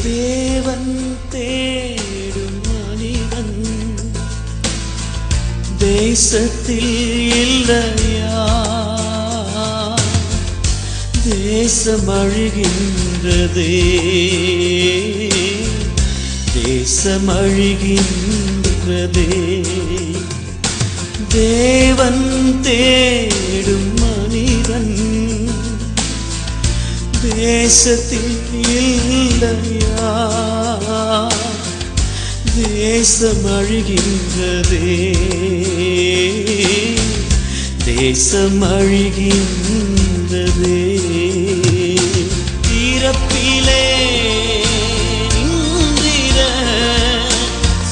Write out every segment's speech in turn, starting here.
தேவன் தேடும் மனிதன் தேசத்தில் இல்லையா? தேசம் அழுகின்றதே, தேசம் அழுகின்றதே. தேவன் தேடும் மனிதன் தேசத்தில் இல்லையா? தேசம் அழுகின்றதே, தேசம் அழுகின்றதே. திறப்பிலே நின்றிட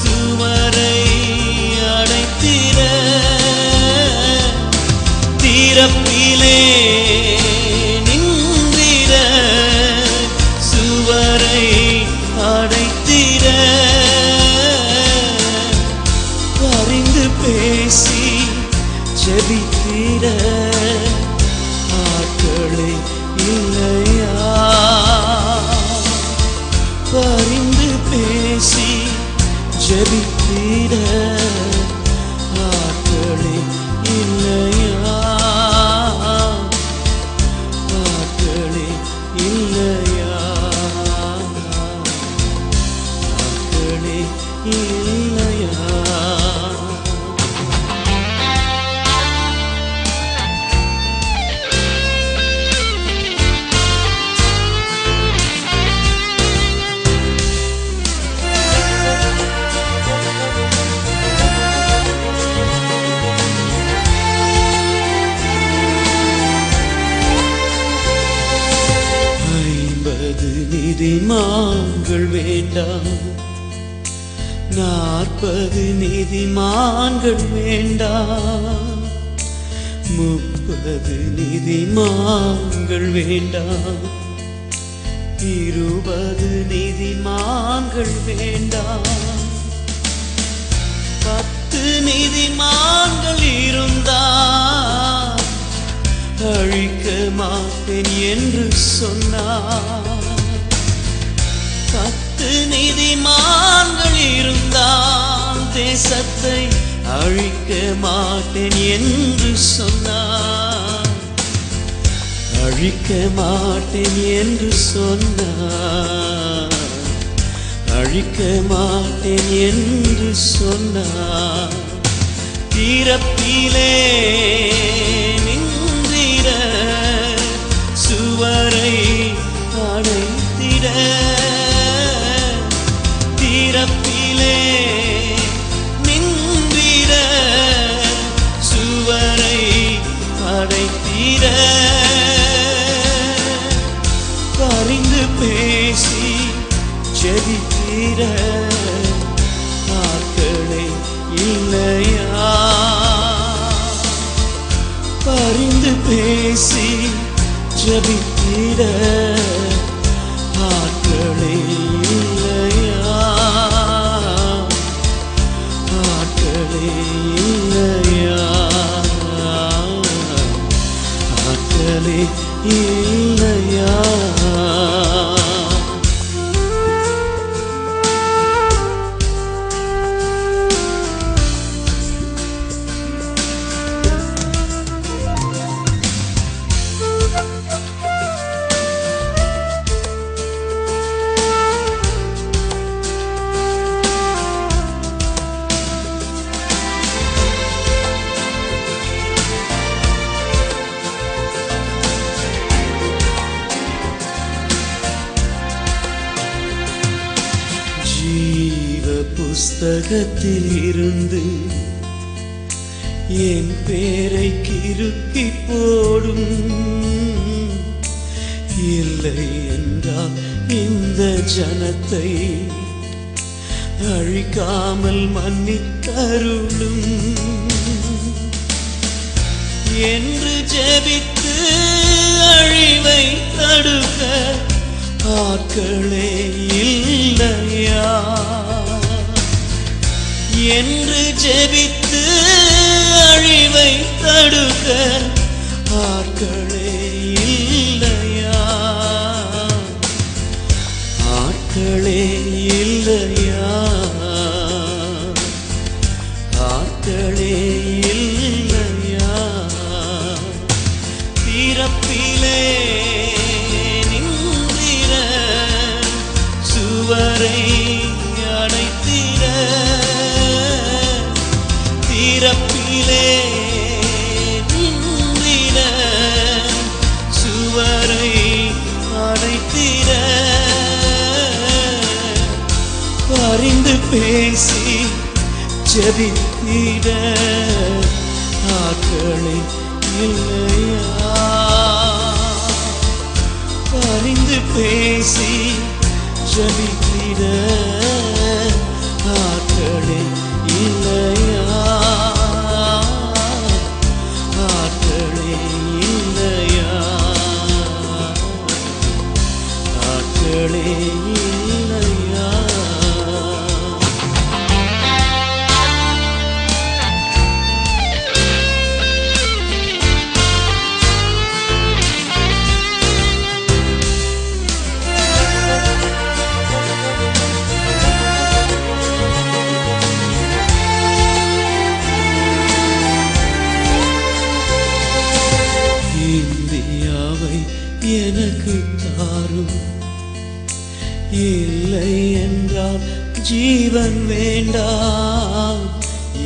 சுவரை அடைத்திட, திறப்பிலே நின்றிட சுவரை அடைத்திட, பரிந்து பேசி ஜெபித்திட ஆட்களே இல்லையா? பரிந்து பேசி ஜெபித்திட ஆட்களே இல்லையா? ஆட்களே இல்லையா? ஆட்களே இல்லையா? நீதிமான்கள் வேண்டாம், 40 நீதிமான்கள் வேண்டாம், 30 நீதிமான்கள் வேண்டாம், 20 நீதிமான்கள் வேண்டாம். 10 நீதிமான்கள் இருந்தால் அழிக்க மாட்டேன் என்று சொன்னார். 10 நீதிமான்கள் இருந்தால் தேசத்தை அழிக்க மாட்டேன் என்று சொன்னார். அழிக்க மாட்டேன் என்று சொன்னார். அழிக்க மாட்டேன் என்று சொன்னார். திறப்பிலே நின்றிட சுவரை அடைத்திட, திறப்பிலே நின்றிட சுவரை அடைத்திட, பரிந்து பேசி ஜெபித்திட ஆட்களே இல்லையா? பரிந்து பேசி ஜெபித்திட ஆட்களே இல்லையா? ஆட்களே இல்லையா? ஆட்களே இல்லையா? புஸ்தகத்தில் இருந்து என் பேரை கிறுக்கி போடும், இல்லை என்றால் இந்த ஜனத்தை அழிக்காமல் மன்னித்தருளும் என்று ஜெபித்து அழிவை தடுக்க ஆட்களே இல்லையா? என்று ஜெபித்து அழிவை தடுக்க ஆட்களே இல்லையா? ஆட்களே இல்லையா, ஆட்களே இல்லையா, திறப்பிலே நின்றிட சுவரை அடைத்திட, திறப்பிலே நின்றிட சுவரை அடைத்திட, பரிந்து பேசி ஜெபித்திட ஆட்களே இல்லையா, பரிந்து பேசி ஜெபித்திட ஆட்களே இல்லையா, ஆட்களே இல்லையா, ஆட்களே இல்லையா. இந்தியாவை எனக்கு தாரும், இல்லை என்றால் ஜீவன் வேண்டாம்,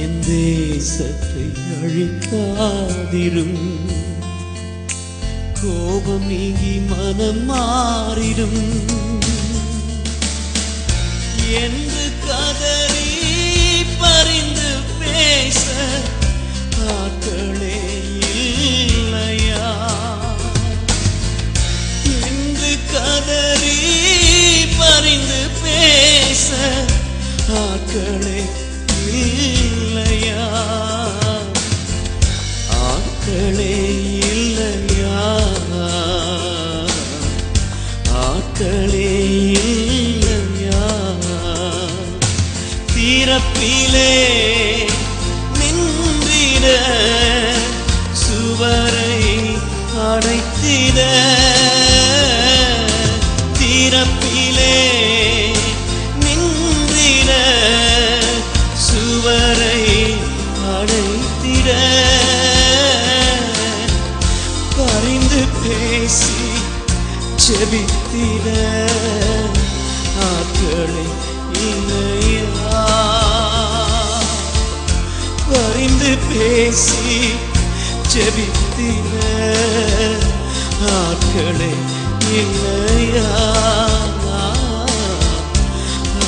என் தேசத்தை அழிக்காதிரும், கோபம் நீங்கி மனம் மாறிடும் என்று கதறி பரிந்து பேச ஆட்களே இல்லையா, என்று கதறி பரிந்து பேச ஆட்களே இல்லையா, ஆட்களே இல்லையா, ஆட்களே இல்லையா, திறப்பிலே நின்றிட சுவரை அடைத்திட, திறப்பிலே நின்றிட சுவரை அடைத்திட, பரிந்து பேசி ஜெபித்திட ஆட்களே இல்லையா, பரிந்து பேசி ஜெபித்திட ஆட்களே இல்லையா,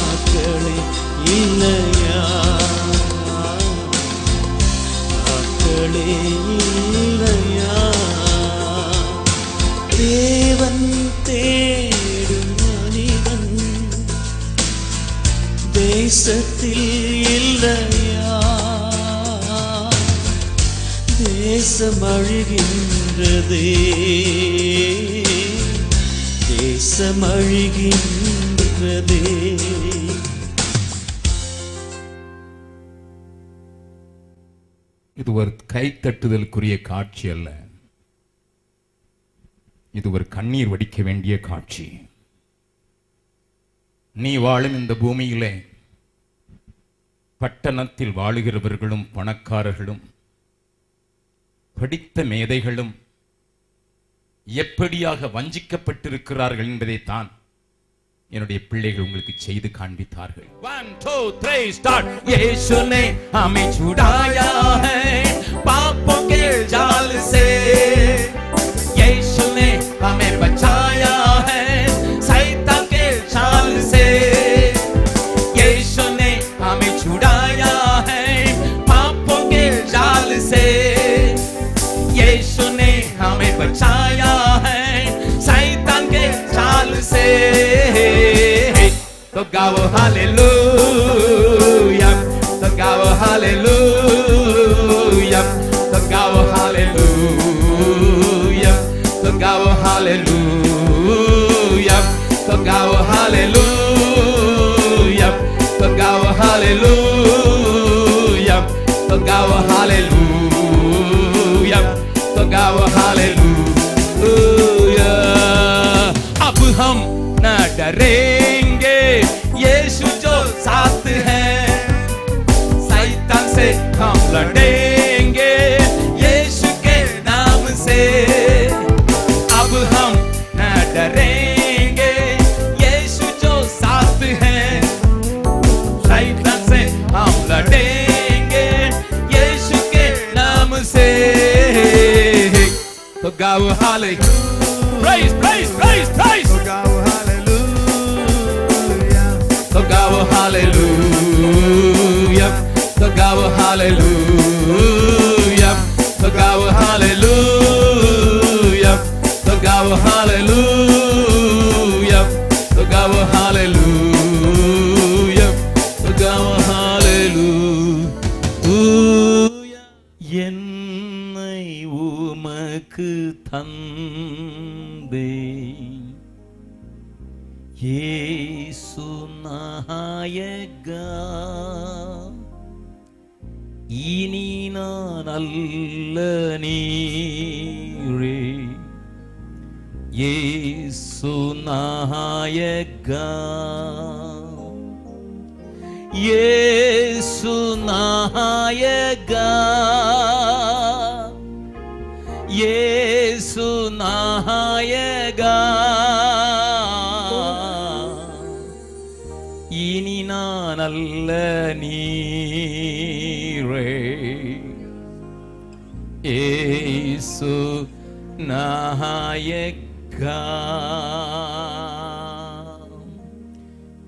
ஆட்களே இல்லையா, ஆட்களே இல்லையா. தேவன் தேடும் மனிதன் தேசத்தில் இல்லையா, தேசம் அழுகின்றதே, தேசம் அழுகின்றதே. இது ஒரு கைத்தட்டுதலுக்குரிய காட்சி அல்ல, இது ஒரு கண்ணீர் வடிக்க வேண்டிய காட்சி. நீ வாழும் இந்த பூமியிலே பட்டணத்தில் வாழுகிறவர்களும் பணக்காரர்களும் படித்த மேதைகளும் எப்படியாக வஞ்சிக்கப்பட்டிருக்கிறார்கள் என்பதைத்தான் என்னுடைய பிள்ளைகள் உங்களுக்கு செய்து காண்பித்தார்கள். 1 2 3 ஸ்டார்ட். यीशु ने हमें छुड़ाया है पापों के जाल से, यीशु ने हमें बचाया है शैतान के जाल से, यीशु ने हमें छुड़ाया है पापों के जाल से, यीशु ने हमें बचाया है शैतान के जाल से. तो गाओ हालेलुया, तो गाओ हालेलुया, तो गाओ हालेलुया, तो गाओ हालेलुया, तो गाओ हालेलुया, तो गाओ हालेलुया, तो गाओ हालेलुया, तो गाओ हालेलुया. अब हम न डरेंगे, लड़ेंगे यीशु के नाम से, अब हम न डरेंगे यीशु जो साथ है, शैतान से हम लड़ेंगे यीशु के नाम से। तो गाओ hallelujah, praise praise praise praise, तो गाओ हालेलुया, तो गाओ हालेलुया, तो गाओ हालेलुया, तो गाओ हालेलुया, तो गाओ हालेलुया, तो गाओ हालेलुया, तो गाओ हालेलुया। என்னை உமக்கு தந்தே இயேசு நாயகா, இனி நான் அல்ல நீரே இயேசு நாயகா, இயேசு நாயகா, இயேசு நாயகா, இனி நான் அல்ல நீரே இயேசு நாயகா.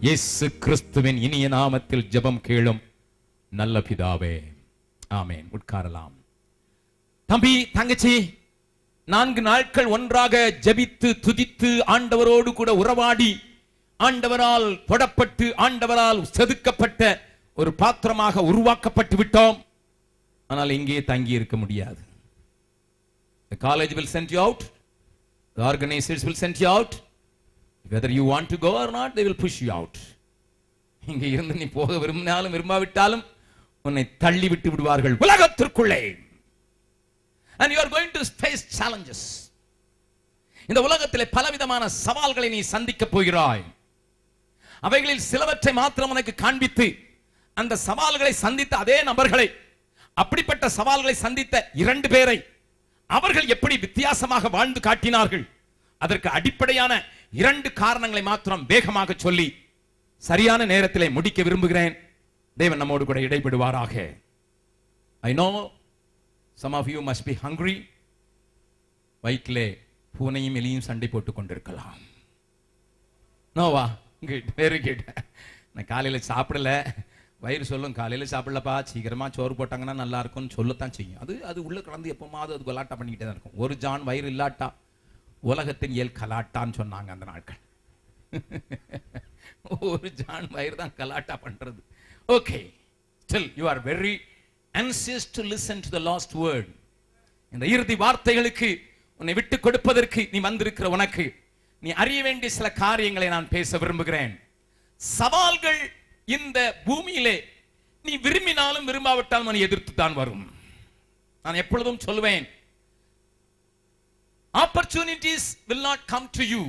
இயேசு கிறிஸ்துவின் இனிய நாமத்தில் ஜெபம் கேளும் நல்ல பிதாவே, ஆமென். உட்காரலாம். தம்பி தங்கச்சி, 4 நாட்கள் ஒன்றாக ஜெபித்து துதித்து ஆண்டவரோடு கூட உறவாடி ஆண்டவரால் தொடப்பட்டு ஆண்டவரால் செதுக்கப்பட்ட ஒரு பாத்திரமாக உருவாக்கப்பட்டு விட்டோம். ஆனால் இங்கே தங்கி இருக்க முடியாது. The college will send you out, the organizers will send you out, whether you want to go or not, they will push you out. இங்கே இருந்து நீ போக விரும்பினாலும் விரும்பாவிட்டாலும் உன்னை தள்ளி விட்டு விடுவார்கள் உலகத்திற்குள்ளே. And you are going to face challenges. இந்த உலகத்திலே பலவிதமான சவால்களை நீ சந்திக்க போகிறாய். அவைகளில் சிலவற்றை மாத்திரம் உனக்கு காண்பித்து அந்த சவால்களை சந்தித்த அதே நபர்களை, அப்படிப்பட்ட சவால்களை சந்தித்த 2 பேரை அவர்கள் எப்படி வித்தியாசமாக வாழ்ந்து காட்டினார்கள், அதற்கு அடிப்படையான 2 காரணங்களை மாத்திரம் வேகமாக சொல்லி சரியான நேரத்திலே முடிக்க விரும்புகிறேன். தேவன் நம்மோடு கூட இடைபடுவாராக. I know some of you must be hungry. வயிற்றிலே பூனையும் எலியும் சண்டை போட்டுக் கொண்டிருக்கலாம். நோவா, குட், வெரி குட். நான் காலையில் சாப்பிடல, வயிறு சொல்லும் காலையில் சாப்பிடலப்பா, சீக்கிரமா சோறு போட்டாங்கன்னா நல்லா இருக்கும்னு சொல்லத்தான் செய்யும். அது உள்ள கலந்து எப்போமாவது அது கலாட்டா பண்ணிக்கிட்டே தான் இருக்கும். ஒரு ஜான் வயிறு இல்லாட்டா உலகத்தின் ஏல் கலாட்டான்னு சொன்னாங்க அந்த நாட்கள். ஒரு ஜான் வயிறு தான் கலாட்டா பண்றது. Okay, still you are very anxious to listen to the last word. இந்த இறுதி வார்த்தைகளுக்கு உன்னை விட்டு கொடுப்பதற்கு நீ வந்திருக்கிற உனக்கு நீ அறிய வேண்டிய சில காரியங்களை நான் பேச விரும்புகிறேன். சவால்கள் இந்த பூமியிலே நீ விரும்பினாலும் விரும்பாவிட்டாலும் நீ எதிர்த்து தான் வரும். நான் எப்பொழுதும் சொல்லுவேன், opportunities will not come to you,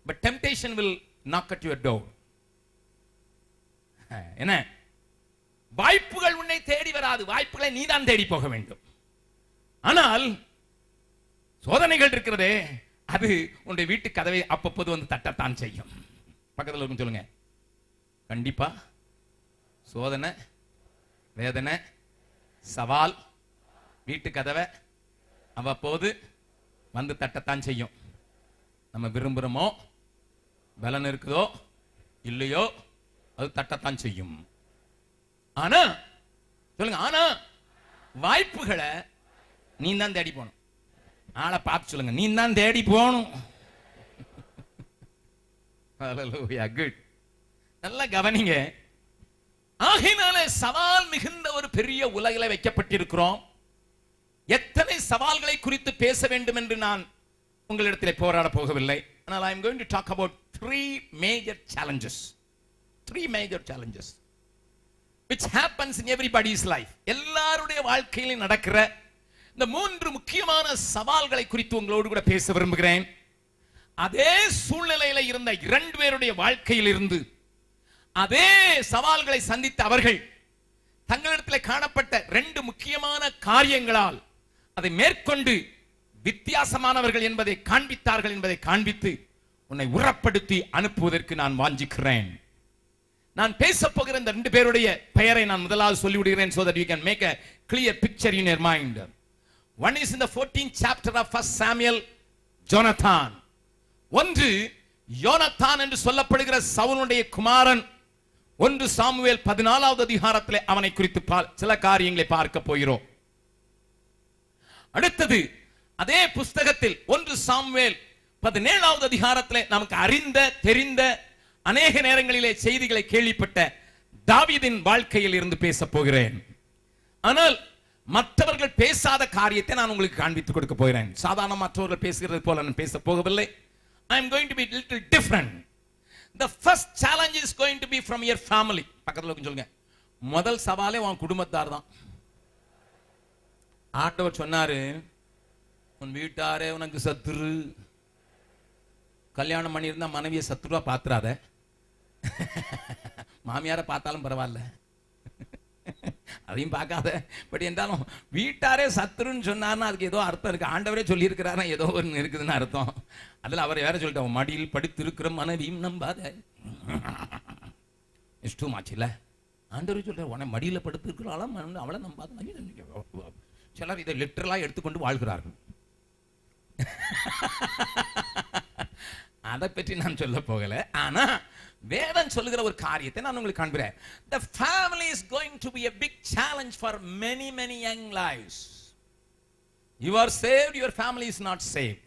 but temptation will knock at your door. என்ன, வாய்ப்புகள் உன்னை தேடி வராது, வாய்ப்புகளை நீ தான் தேடி போக வேண்டும். ஆனால் சோதனைகள் இருக்கிறதே, அது உன்னுடைய வீட்டு கதவை அப்பப்போது வந்து தட்டத்தான் செய்யும். பக்கத்தில் இருக்கும் சொல்லுங்க, கண்டிப்பா சோதனை, வேதனை, சவால் வீட்டு கதவை அவ்வப்போது வந்து தட்டத்தான் செய்யும். நம்ம விரும்புகிறோமோ பலன் இருக்குதோ இல்லையோ அது தட்டத்தான் செய்யும். ஆனா சொல்லுங்க, ஆனா வாய்ப்புகளை நீ தான் தேடி போகணும். ஆளை பார்த்து சொல்லுங்க, நீ தான் தேடி போகணும். ஹல்லேலூயா, குட். நல்லா கவனிங்க. ஆகையினாலே சவால் மிகுந்த ஒரு பெரிய உலகில வைக்கப்பட்டிருக்கிறோம். எத்தனை சவால்களை குறித்து பேச வேண்டும் என்று நான் உங்களிடத்தில் போராட போகவில்லை. ஆனால் I am going to talk about 3 major challenges. 3 major challenges which happens in everybody's life. எல்லாருடைய வாழ்க்கையிலும் நடக்கிற இந்த 3 முக்கியமான சவால்களை குறித்து உங்களோடு கூட பேச விரும்புகிறேன். அதே சூழ்நிலையில் இருந்த 2 பேருடைய வாழ்க்கையில் இருந்து அதே சவால்களை சந்தித்த அவர்கள் தங்களிடத்தில் காணப்பட்ட 2 முக்கியமான காரியங்களால் அதை மேற்கொண்டு வித்தியாசமானவர்கள் என்பதை காண்பித்தார்கள் என்பதை காண்பித்து உன்னை உறப்படுத்தி அனுப்புவதற்கு நான் வாஞ்சிக்கிறேன். நான் பேச போகிற இந்த 2 பேருடைய பெயரை நான் முதலாவது சொல்லிவிடுகிறேன், so that you can make a clear picture in your mind. One is in the 14th chapter of 1 Samuel, Jonathan. ஒன்று யோனத்தான் என்று சொல்லப்படுகிற சவுலுடைய குமாரன். 1 சாமுவேல் 14வது அதிகாரத்திலே அவனை குறித்து சில காரியங்களை பார்க்க போகிறோம். அடுத்தது அதே புஸ்தகத்தில் 1 சாமுவேல் 17வது அதிகாரத்திலே நமக்கு அறிந்த தெரிந்த அநேக நேரங்களிலே செய்திகளை கேள்விப்பட்ட தாவீதின் வாழ்க்கையில் இருந்து பேச போகிறேன். ஆனால் மற்றவர்கள் பேசாத காரியத்தை நான் உங்களுக்கு காண்பித்துக் கொடுக்க போகிறேன். சாதாரண மற்றவர்கள் பேசுகிறது போல நான் பேச போகவில்லை. I am going to be a little different. The first challenge is going to be from your family. பக்கத்துல சொல்லுங்க, முதல் சவாலே உன் குடும்பத்தார் தான். ஆண்டவர் சொன்னாரு, உன் வீட்டாரே உனக்கு சத்துரு. கல்யாணம் பண்ணியிருந்தா மனைவியை சத்துருவா பாத்துறாத. மாமியார பார்த்தாலும் பரவாயில்ல, அதையும் பார்க்காத. பட் என்றாலும் வீட்டாரே சத்துருன்னு சொன்னார்னா அதுக்கு ஏதோ அர்த்தம் இருக்கு. ஆண்டவரே சொல்லி இருக்கிறாரா, ஏதோ ஒன்று இருக்குதுன்னு அர்த்தம். அதுல அவரை வேற சொல்லிட்டோம், மடியில் படுத்திருக்கிற மனைவியும் நம்பாத. இஷ்டமாச்சுல ஆண்டவரே சொல்ற, உன மடியில படுத்திருக்கிறாளாம் அவளை நம்பாத. சிலர் இதை லிட்டரலா எடுத்துக்கொண்டு வாழ்கிறார்கள். அதை பற்றி நான் சொல்ல போகல. ஆனா வேதம் சொல்லுகிற ஒரு காரியத்தை நான் உங்களுக்கு காண்பிக்கிறேன். The family is going to be a big challenge for many young lives. You are saved, your family is not saved.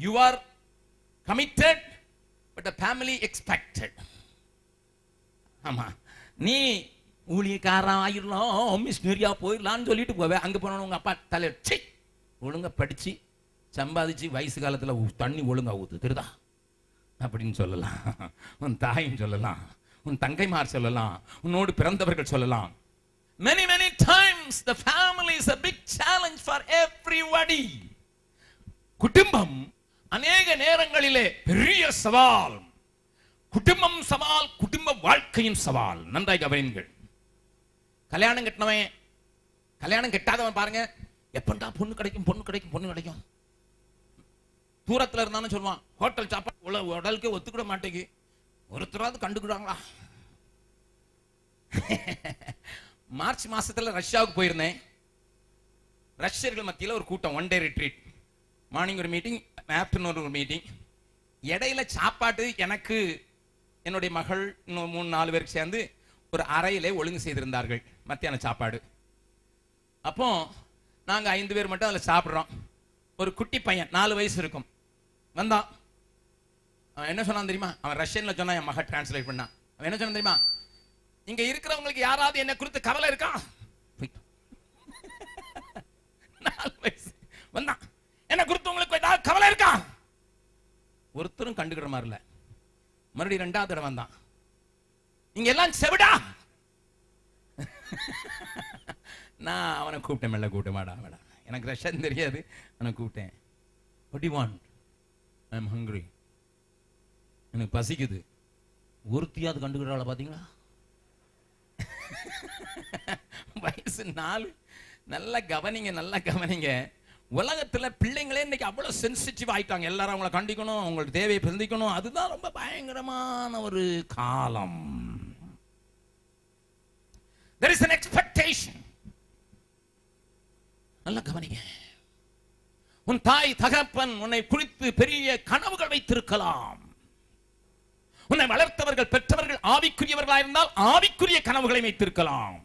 You are committed, but the family expected. ஆமா, நீ ஊழியக்காரன் ஆயிரலாம், மிஷினரியா போயிடலான்னு சொல்லிட்டு போவே. அங்க போன உங்க அப்பா தலை ஒழுங்கா படிச்சு சம்பாதிச்சு வயசு காலத்துல தண்ணி ஒழுங்கா ஊத்து தெரியுதா அப்படின்னு சொல்லலாம். உன் தாயும் சொல்லலாம், உன் தங்கைமார் சொல்லலாம், உன்னோடு பிறந்தவர்கள் சொல்லலாம். many times the family is a big challenge for everybody. குடும்பம் அநேக நேரங்களிலே பெரிய சவால். குடும்பம் சவால், குடும்ப வாழ்க்கையின் சவால். நன்றாய் கவனியுங்கள். கல்யாணம் கட்டினவன் கல்யாணம் கட்டாதவன் பாருங்க, எப்பண்டா பொண்ணு கிடைக்கும் பொண்ணு கிடைக்கும் பொண்ணு கிடைக்கும். தூரத்தில் இருந்தாலும் சொல்லுவான், ஹோட்டல் சாப்பாடு உடலுக்கு ஒத்துக்கிட மாட்டேங்கி, ஒருத்தராவது கண்டுக்கிடுவாங்களா. மார்ச் மாசத்துல ரஷ்யாவுக்கு போயிருந்தேன். ரஷ்யர்கள் மத்தியில் ஒரு கூட்டம், 1 day retreat. மார்னிங் ஒரு மீட்டிங், ஆஃப்டர்நூன் ஒரு மீட்டிங். இடையில சாப்பாட்டு எனக்கு என்னுடைய மகள் 3-4 பேருக்கு சேர்ந்து ஒரு அறையிலே ஒழுங்கு செய்திருந்தார்கள் மத்தியான சாப்பாடு. அப்போ நாங்க 5 பேர் மட்டும் அதில் சாப்பிட்றோம். ஒரு குட்டி பையன் 4 வயசு இருக்கும் வந்தான். அவன் என்ன சொன்னான் தெரியுமா? அவன் ரஷ்யன்ல சொன்னா, என் மக டிரான்ஸ்லேட் பண்ணான். அவன் என்ன சொன்னான் தெரியுமா? இங்க இருக்கிறவங்களுக்கு யாராவது என்ன குறித்து கவலை இருக்கா? 4 வயசு வந்தான், என்ன குறித்து உங்களுக்கு ஏதாவது கவலை இருக்கா? ஒருத்தரும் கண்டுக்கிற மாதிரி இல்ல. மறுபடியும் 2வது தடவை வந்தான், இங்க எல்லாம் செவிடா. நான் அவனை கூப்பிட்டேன், மெல்ல கூப்பிட்டேன், வாடா வாடா, எனக்கு ரஷ்யன் தெரியாது, அவனை கூப்பிட்டேன். What do you want? I am hungry. எனக்கு பசிக்குது. ஒருத்தியாவது கண்டுக்கிறாள பாத்தீங்களா? வயசு 4. நல்லா கவனிங்க, நல்லா கவனிங்க. உலகத்துல பிள்ளைங்களே இன்னைக்கு அவ்வளவு சென்சிட்டிவ் ஆயிட்டாங்க. எல்லாரும் அவங்களை கண்டிக்கணும், அவங்களோட தேவையை சந்திக்கணும். அதுதான் ரொம்ப பயங்கரமான ஒரு காலம். There is an expectation. நல்லா கவனிங்க. உன் தாய் தகப்பன் உன்னை குறித்து பெரிய கனவுகள் வைத்திருக்கலாம். உன்னை வளர்த்தவர்கள் பெற்றவர்கள் ஆவிக்குரியவர்களாக இருந்தால் ஆவிக்குரிய கனவுகளை வைத்திருக்கலாம்.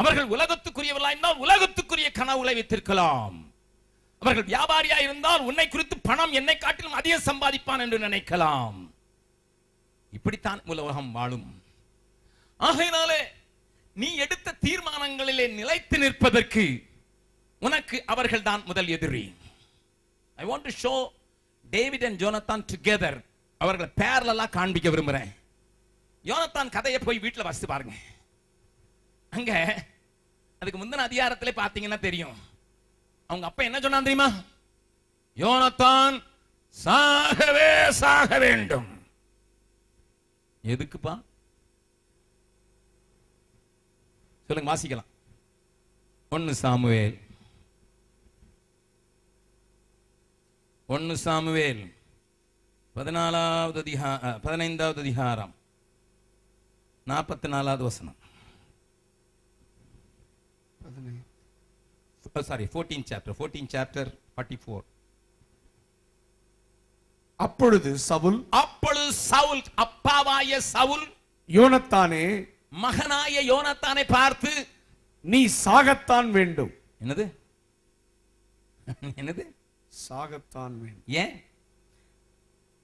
அவர்கள் உலகத்துக்குரியவர்களாக இருந்தால் உலகத்துக்குரிய கனவுகளை வைத்திருக்கலாம். அவர்கள் வியாபாரியா இருந்தால் உன்னை குறித்து பணம் என்னை காட்டிலும் அதிகம் சம்பாதிப்பான் என்று நினைக்கலாம். இப்படித்தான் உலகம் வாழும். ஆகையினாலே நீ எடுத்த தீர்மானங்களிலே நிலைத்து நிற்பதற்கு உனக்கு அவர்கள் தான் முதல் எதிரி. I want to show David and Jonathan together. அவர்களை பேரலா காண்பிக்க விரும்புறேன். யோனத்தான் கதையை போய் வீட்டில் வாசித்து பாருங்க. அங்க அதுக்கு முந்தின அதிகாரத்திலே பாத்தீங்கன்னா தெரியும், அவங்க அப்பா என்ன சொன்னான் தெரியுமா? யோனத்தான் சாகவே சாக வேண்டும். எதுக்குப்பா? சொல்லுங்க, வாசிக்கலாம். 1 சாமுவேல் 15வது அதிகாரம் 44வது வசனம். 14th chapter 44. அப்பொழுது சவுல் அப்பாவாய சவுல் யோனத்தானே, மகனாய யோனத்தானை பார்த்து, நீ சாகத்தான் வேண்டும். என்னது என்னது? சாகத்தான் வேண்டும். ஏன்?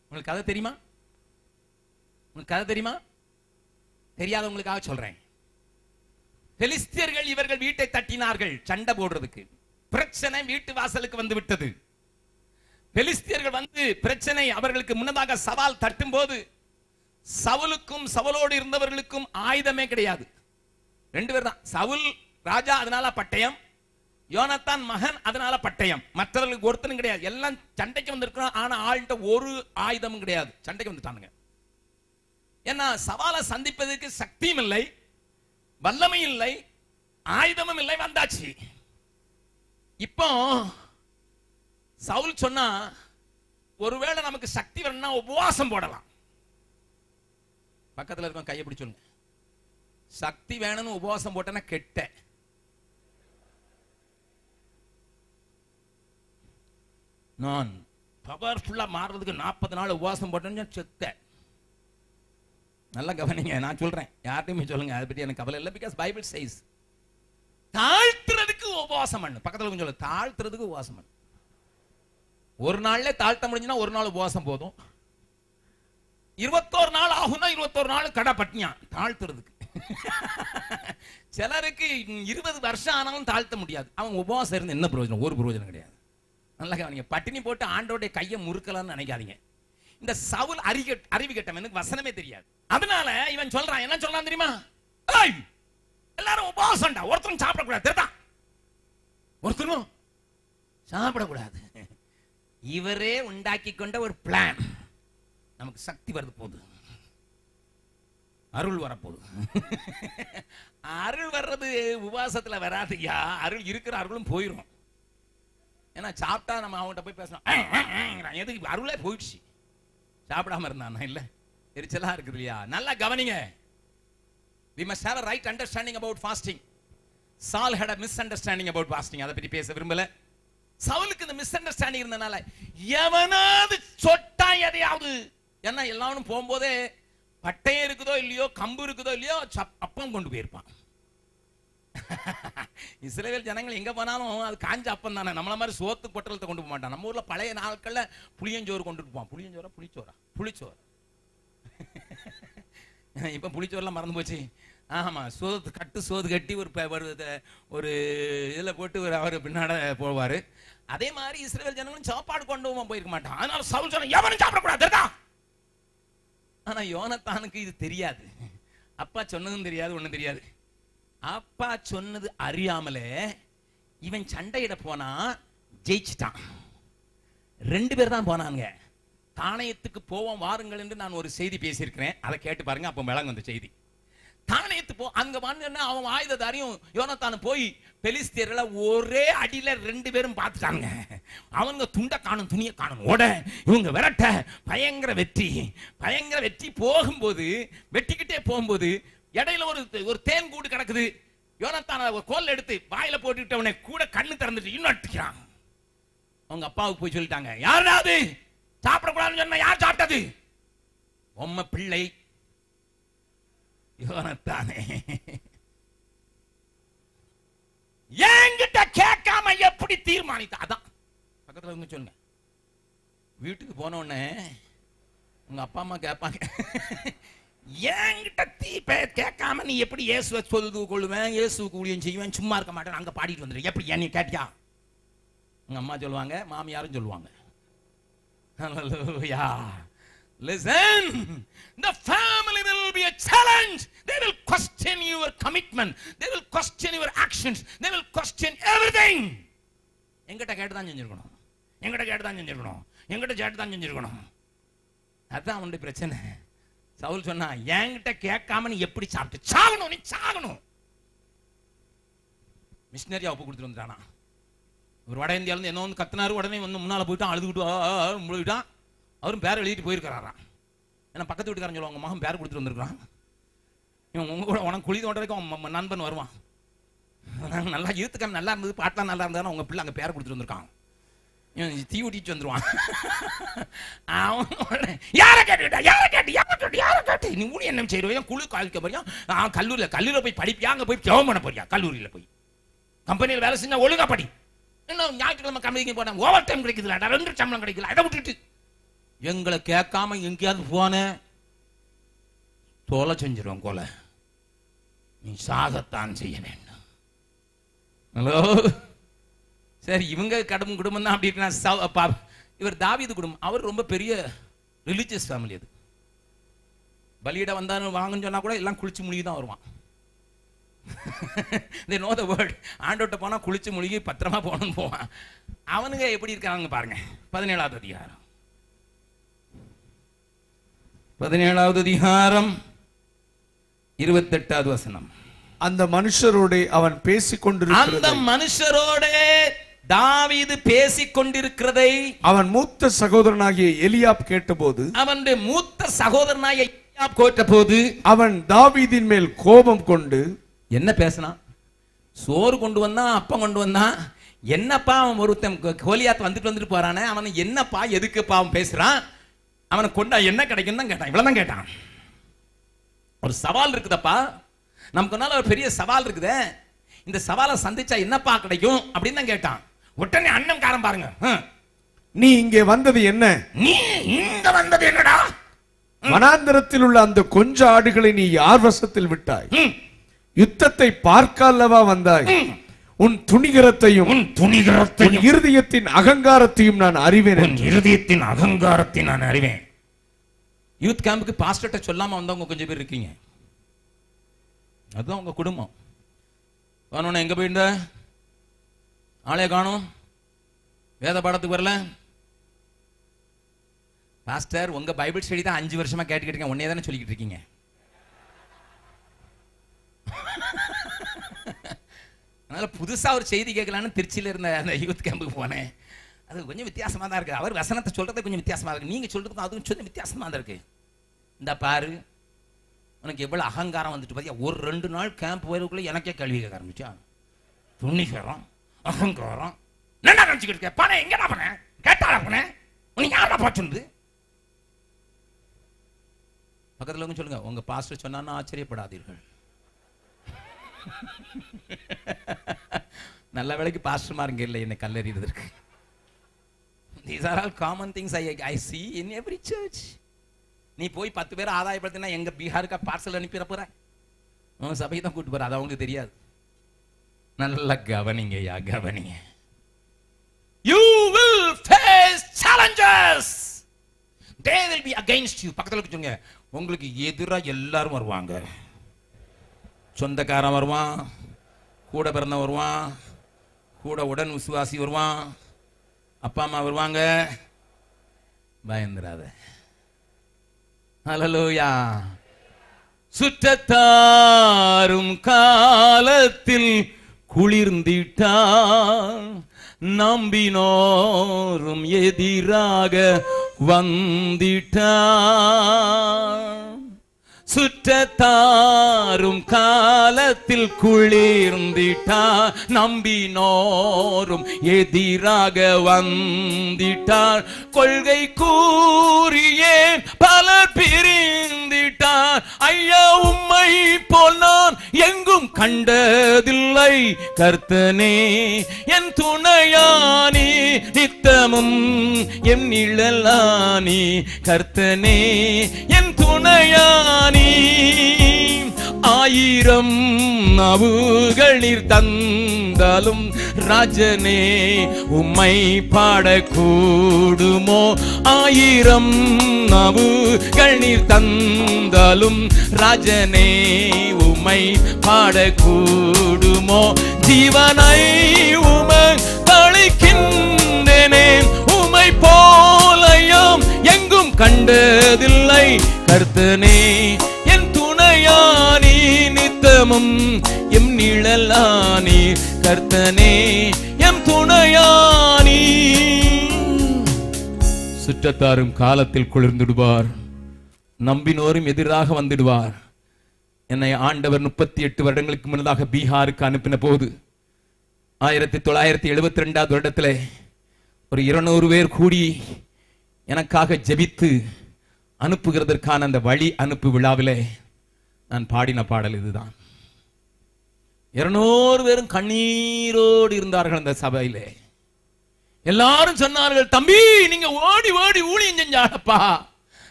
உங்களுக்கு கதை தெரியுமா? உங்களுக்கு கதை தெரியுமா? தெரியாதவங்களுக்காக சொல்றேன். பெலிஸ்தியர்கள் இவர்கள் வீட்டை தட்டினார்கள் சண்டை போடுறதுக்கு. பிரச்சனை வீட்டு வாசலுக்கு வந்து விட்டது. பெலிஸ்தியர்கள் வந்து பிரச்சனை அவர்களுக்கு முன்னதாக சவால் தட்டும் போது சவுலுக்கும் சவுலோடு இருந்தவர்களுக்கும் ஆயுதமே கிடையாது. 2 பேர் தான். சவுல் ராஜா, அதனால பட்டயம். யோனத்தான் மகன், அதனால பட்டயம். மற்றவர்களுக்கு ஒருத்தனும் கிடையாது. எல்லாம் சண்டைக்கு வந்திருக்கிறான். ஆனா ஆள்கிட்ட ஒரு ஆயுதமும் கிடையாது. சண்டைக்கு வந்துட்டானுங்க. ஏன்னா சவாலை சந்திப்பதற்கு சக்தியும் இல்லை, வல்லமையும் இல்லை, ஆயுதமும் இல்லை. வந்தாச்சு. இப்போ சவுல் சொன்னா, ஒருவேளை நமக்கு சக்தி வரணும்னா உபவாசம் போடலாம். பக்கத்துல இருக்க கையை பிடிச்சு சொல்லுங்க, சக்தி வேணும்னு உபவாசம் போட்டனா கெட்ட. நான் பவர்ஃபுல்லா மாறுறதுக்கு 40 நாள் உபவாசம் போட்டேன்னு செத்த. நல்லா கவனிங்க, நான் சொல்றேன், யார்ட்டையுமே சொல்லுங்க, அதை பற்றி எனக்கு கவலை இல்லை. பிகாஸ் பைபிள் சேஸ் தாழ்த்துறதுக்கு உபவாசம் பண்ணு. பக்கத்துல கொஞ்சம் சொல்லு, தாழ்த்துறதுக்கு உபவாசம் பண்ணு. ஒரு நாள்ல தாழ்த்த முடிஞ்சுன்னா ஒரு நாள் உபவாசம் போதும். 21 நாள் ஆகும்னா 21 நாள் கடை பட்டினியா தாழ்த்துறதுக்கு. சிலருக்கு 20 வருஷம் ஆனாலும் தாழ்த்த முடியாது. அவன் உபவாசம் இருந்து என்ன பிரயோஜனம்? ஒரு பிரயோஜனம் கிடையாது. நல்லா கவனிங்க, பட்டினி போட்டு ஆண்டோடைய கையை முறுக்கலாம்னு நினைக்காதீங்க. இந்த சவுல் அறிவு கெட்டவனுக்கு வசனமே தெரியாது. அதனால இவன் சொல்றான், என்ன சொல்றான் தெரியுமா? எல்லாரும் உபவாசம்டா, ஒருத்தரும் சாப்பிடக்கூடாது, தெரியுதா? ஒருத்தரும் சாப்பிடக்கூடாது. இவரே உண்டாக்கி கொண்ட ஒரு பிளான். நமக்கு சக்தி வருது, போகுது, அருள் வரப்போகுது. அருள் வர்றது உபவாசத்துல வராதுயா. அருள் இருக்கிற அருளும் போயிடும். ஏன்னா சாப்பிட்டா நம்ம அவங்ககிட்ட போய் பேசணும், எதுக்கு? அருளே போயிடுச்சு. சாப்பிடாம இருந்தான் இல்ல, எரிச்சலா இருக்குது இல்லையா? நல்லா கவனிங்க. We must have a right understanding about fasting. Saul had a misunderstanding about fasting. அதை பற்றி பேச விரும்பல. சவுலுக்கு இந்த மிஸ் அண்டர்ஸ்டாண்டிங் இருந்தனால எவனாவது சொட்டா எதையாவது, ஏன்னா எல்லாரும் போகும்போதே பட்டையம் இருக்குதோ இல்லையோ, கம்பு இருக்குதோ இல்லையோ, அப்பம் கொண்டு போயிருப்பான். இஸ்ரவேல் ஜனங்கள் எங்க போனாலும் அது காஞ்ச அப்பம் தானே. நம்மள மாதிரி சோத்து பொட்டலத்தை கொண்டு போக மாட்டான். நம்ம ஊர்ல பழைய நாட்கள்ல புளியஞ்சோறு கொண்டு போவான். புளிச்சோறு. இப்ப புளிச்சோறுலாம் மறந்து போச்சு. ஆமா, சோது கட்டி ஒரு இதுல போட்டு அவர் பின்னாட போவாரு. அதே மாதிரி இஸ்ரவேல் ஜனங்களும் சாப்பாடு கொண்டு போயிருக்க மாட்டான். அதனால சவுல் சொன்ன, எவனும் சாப்பிடக்கூடாது. ஆனா யோனத்தானுக்கு இது தெரியாது. அப்பா சொன்னதும் தெரியாது, ஒண்ணும் தெரியாது. அப்பா சொன்னது அறியாமலே இவன் சண்டையிட போனா ஜெயிச்சிட்டான். 2 பேர் தான் போனாங்க. தானயத்துக்கு போவோம் வாருங்கள் என்று நான் ஒரு செய்தி பேசியிருக்கிறேன். அதை கேட்டு பாருங்க, அப்போ விளங்கும் அந்த செய்தி. தானயத்து அங்க வந்து அவன் ஆயுததாரியும் யோனத்தானும் போய் பெலிஸ்தியர்களை ஒரே அடியில 2 பேரும் பார்த்துட்டாங்க. அவங்க துண்டை காணும், துணியை காணும், ஓட இவங்க விரட்ட பயங்கர வெற்றி போகும்போது, வெட்டிக்கிட்டே போகும்போது இடையில ஒரு தேன் கூடு கிடக்குது. யோனத்தான் ஒரு கோல் எடுத்து வாயில போட்டுக்கிட்டவனை கூட கண்ணு திறந்துட்டு இன்னும் அடிக்கிறான். அவங்க அப்பாவுக்கு போய் சொல்லிட்டாங்க, யாராவது சாப்பிடக்கூடாதுன்னு சொன்னா யார் சாப்பிட்டது? உம்ம பிள்ளை யோனத்தானே. என்கிட்ட கேட்காம எப்படி தீர்மானித்தா? அதான் பக்கத்துல இருந்து சொல்லுங்க. வீட்டுக்கு போன உடனே உங்க அப்பா அம்மா கேட்பாங்க, என்கிட்ட கேட்காம நீ எப்படி இயேசுவை சொல்லுது கொள்ளுவேன், இயேசுக்கு ஊழியம் செய்வேன், சும்மா இருக்க மாட்டேன், அங்க பாடிட்டு வந்துரு, எப்படி நீ கேட்டியா? உங்க அம்மா சொல்லுவாங்க, மாமியாரும் சொல்லுவாங்க. Hallelujah. Listen, the family will be a challenge. They will question your commitment. They will question your actions. They will question everything. எங்கிட்ட கேட்டு தான் செஞ்சிருக்கணும், அதான் உன்னுடைய பிரச்சனை. சவுல் சொன்னா, என்கிட்ட கேட்காம நீ எப்படி சாப்பிட்டு சாகணும், நீ சாகணும். மிஷினரியா ஒப்பு கொடுத்துட்டு வந்துட்டானா. ஒரு வட இந்தியாவிலேருந்து என்ன வந்து கத்தினாரு, உடனே வந்து முன்னால் போயிட்டான், அழுதுகிட்டு போயிட்டான். அவரும் பேரை எழுதிட்டு போயிருக்கிறாராம். ஏன்னா பக்கத்து வீட்டுக்காரன் சொல்லுவாங்க, மகன் பேர் கொடுத்துட்டு வந்துருக்கான், இவன் உங்க கூட உனக்கு குழி தோன்றதுக்கு அவன் நண்பன் வருவான், நல்லா யூத்துக்கான நல்லா இருந்தது, பாட்டெலாம் நல்லா இருந்தாலும் உங்க பிள்ளை அங்கே பேரை கொடுத்துட்டு வந்திருக்கான், இவன் தீ ஊட்டிட்டு வந்துருவான். அவன் யாரை கேட்டு நீ ஊனி என்ன செய்யறோம், குழு காலிக்க போறியா, கல்லூரியில் போய் படிப்பியா, அங்கே போய் ஜெபம் பண்ண போறியா, கல்லூரியில் போய் கம்பெனியில் வேலை செஞ்சா ஒழுங்கா படி, இன்னும் ஞாயிற்றுக்கிழமை கம்பெனிக்கு போனா ஓவர் டைம் கிடைக்குதுல, 2 சம்பளம் கிடைக்கல, அதை விட்டுட்டு எங்களை கேட்காம எங்கேயாவது போன தோலை செஞ்சிருவோம், கொலை நீ சாகத்தான் செய்ய வேண்டும். ஹலோ, சரி இவங்க குடும்பம் தான் அப்படி. இவர் தாவீது குடும்பம், அவர் ரொம்ப பெரிய ரிலிஜியஸ் ஃபேமிலி. அது பலியிட வந்தாலும் வாங்கன்னு சொன்னா கூட எல்லாம் குளிச்சு முழுகி தான் வருவான். they know the word. ஆண்டோட்ட போனா குளிச்சு முழுகி பத்திரமா போகணும்னு போவான். அவனுங்க எப்படி இருக்காங்க பாருங்க. 17வது அதிகாரம் 28வது வசனம். அந்த மனுஷரோட அவன் பேசிக்கொண்டிருக்கிறதை, அந்த மனுஷரோட தாவீது பேசிக்கொண்டிருக்கிறதை அவன் மூத்த சகோதரனாகிய எலியாப் கேட்டபோது, அவனுடைய மூத்த சகோதரனாகிய எலியாப் கேட்டபோது, அவன் தாவீதின் மேல் கோபம் கொண்டு, என்ன பேசினான்? சோறு கொண்டு வந்தான், அப்பம் கொண்டு வந்தான், என்னப்பா அவன் ஒருத்தன் கோலியாத் வந்துட்டு போறானே, அவன் என்னப்பா எதுக்குப்பா அவன் பேசுறான், அவனை கொண்டா என்ன கிடைக்கும் தான் கேட்டான். இவ்வளவுதான் கேட்டான். ஒரு சவால் இருக்குதப்பா, நமக்கு முன்னால ஒரு பெரிய சவால் இருக்குதே, இந்த சவாலை சந்திச்சா என்னப்பா கிடைக்கும் அப்படின்னு தான் கேட்டான். உடனே அண்ணன் காரம் பாருங்க, நீ இங்கே வந்தது என்ன? நீ இங்க வந்தது என்னடா? வனாந்தரத்தில் உள்ள அந்த கொஞ்ச ஆடுகளை நீ யார் வசத்தில் விட்டாய்? யுத்தத்தை பார்க்க அல்லவா வந்தாய்? உன் துணிகரத்தையும் உன் இருதயத்தின் அகங்காரத்தையும் நான் அறிவேன். இருதயத்தின் அகங்காரத்தை நான் அறிவேன். யூத் கேம்புக்கு பாஸ்டர்ட்ட சொல்லாம வந்தவங்க கொஞ்சம் பேர் இருக்கீங்க. அதுதான் உங்க குடும்பம். காணோம், எங்க போயிருந்த ஆளே காணும், வேத பாடத்துக்கு வரல. பாஸ்டர் உங்க பைபிள் ஸ்டடி தான் 5 வருஷமா கேட்டுக்கிட்டு இருக்கேன், உன்னே தானே சொல்லிக்கிட்டு இருக்கீங்க. அதனால புதுசா ஒரு செய்தி கேட்கலான்னு திருச்சியில இருந்த அந்த யூத் கேம்புக்கு போனேன். அது கொஞ்சம் வித்தியாசமா தான் இருக்கு. அவர் வசனத்தை சொல்றது கொஞ்சம் வித்தியாசமா இருக்கு, நீங்க சொல்றதுக்கும் அதுவும் கொஞ்சம் வித்தியாசமா தான் இருக்கு. இந்த பாரு, உனக்கு எவ்வளவு அகங்காரம் வந்துட்டு பாத்தியா. ஒரு 2 நாள் கேம்ப் போயிருக்குள்ள எனக்கே கல்வி கேட்க ஆரம்பிச்சா. துணிகரம், அகங்காரம், என்ன நினைச்சுக்கிட்டு இருக்க? பானே எங்கடா பண்ண கேட்டாடா பண்ண, உனக்கு யாரா பாச்சுண்டு? பக்கத்துல சொல்லுங்க, உங்க பாஸ்டர் சொன்னா ஆச்சரியப்படாதீர்கள். நல்ல வேளைக்கு பாஸ்டர் மாருங்க இல்லை என்னை கல்லறியதற்கு. These are all common things I see in every church. நீ போய் 10 பேர் ஆதாயப்படுத்தினா எங்க பீகாருக்கு பார்சல் அனுப்பிட போற, உன் சபையை தான் கூட்டு போற, அது அவங்களுக்கு தெரியாது. நல்ல கவனிங்க யா, கவனிங்க. You will face challenges. They will be against you. பக்கத்துல சொல்லுங்க, உங்களுக்கு எதிரா எல்லாரும் வருவாங்க. சொந்தக்காரன் வருவான், கூட பிறந்த வருவான், கூட உடன் விசுவாசி வருவான், அப்பா அம்மா வருவாங்க. பயந்துராத. ஹல்லேலூயா. சுற்றத்தாரும் காலத்தில் குளிர்ந்திட்டான், நம்பினோரும் எதிராக வந்திட்டான். சுற்றத்தாரும் காலத்தில் குளிர்ந்திட்டார், நம்பினோரும் எதிராக வந்திட்டார். கொள்கை கூறியே பலர் பிரிந்திட்டார். ஐயா உம்மை போல் நான் எங்கும் கண்டதில்லை. கர்த்தனே என் துணையானி, நித்தமும் என் நிழலானி. கர்த்தனே என் துணையானி. 1000 நாவுகளில் தந்தாலும் ராஜனே உம்மை பாடக்கூடுமோ? 1000 நாவுகளில் தந்தாலும் ராஜனே உம்மை பாடக்கூடுமோ? ஜீவனை உமக்களிக்கின்றேனே, உம்மை போலையும் எங்கும் கண்டதில்லை. கர்த்தனே என் துணையானி, நித்தமும் எம் நிழலானீர் கர்த்தனே எம் துணையானீ. சுற்றத்தாரும் காலத்தில் குளிர்ந்துடுவார், நம்பினோரும் எதிராக வந்துடுவார். என்னை ஆண்டவர் 38 வருடங்களுக்கு முன்னதாக பீகாருக்கு அனுப்பின போது 1972 வருடத்தில் ஒரு 200 பேர் கூடி எனக்காக ஜெபித்து அனுப்புகிறதற்கான அந்த வழி அனுப்பு விழாவிலே நான் பாடின பாடல் இதுதான். 200 பேரும் கண்ணீரோடு இருந்தார்கள் அந்த சபையிலே. எல்லாரும் சொன்னார்கள், தம்பி நீங்க ஓடி ஓடி ஊழியம் செஞ்சாப்பா,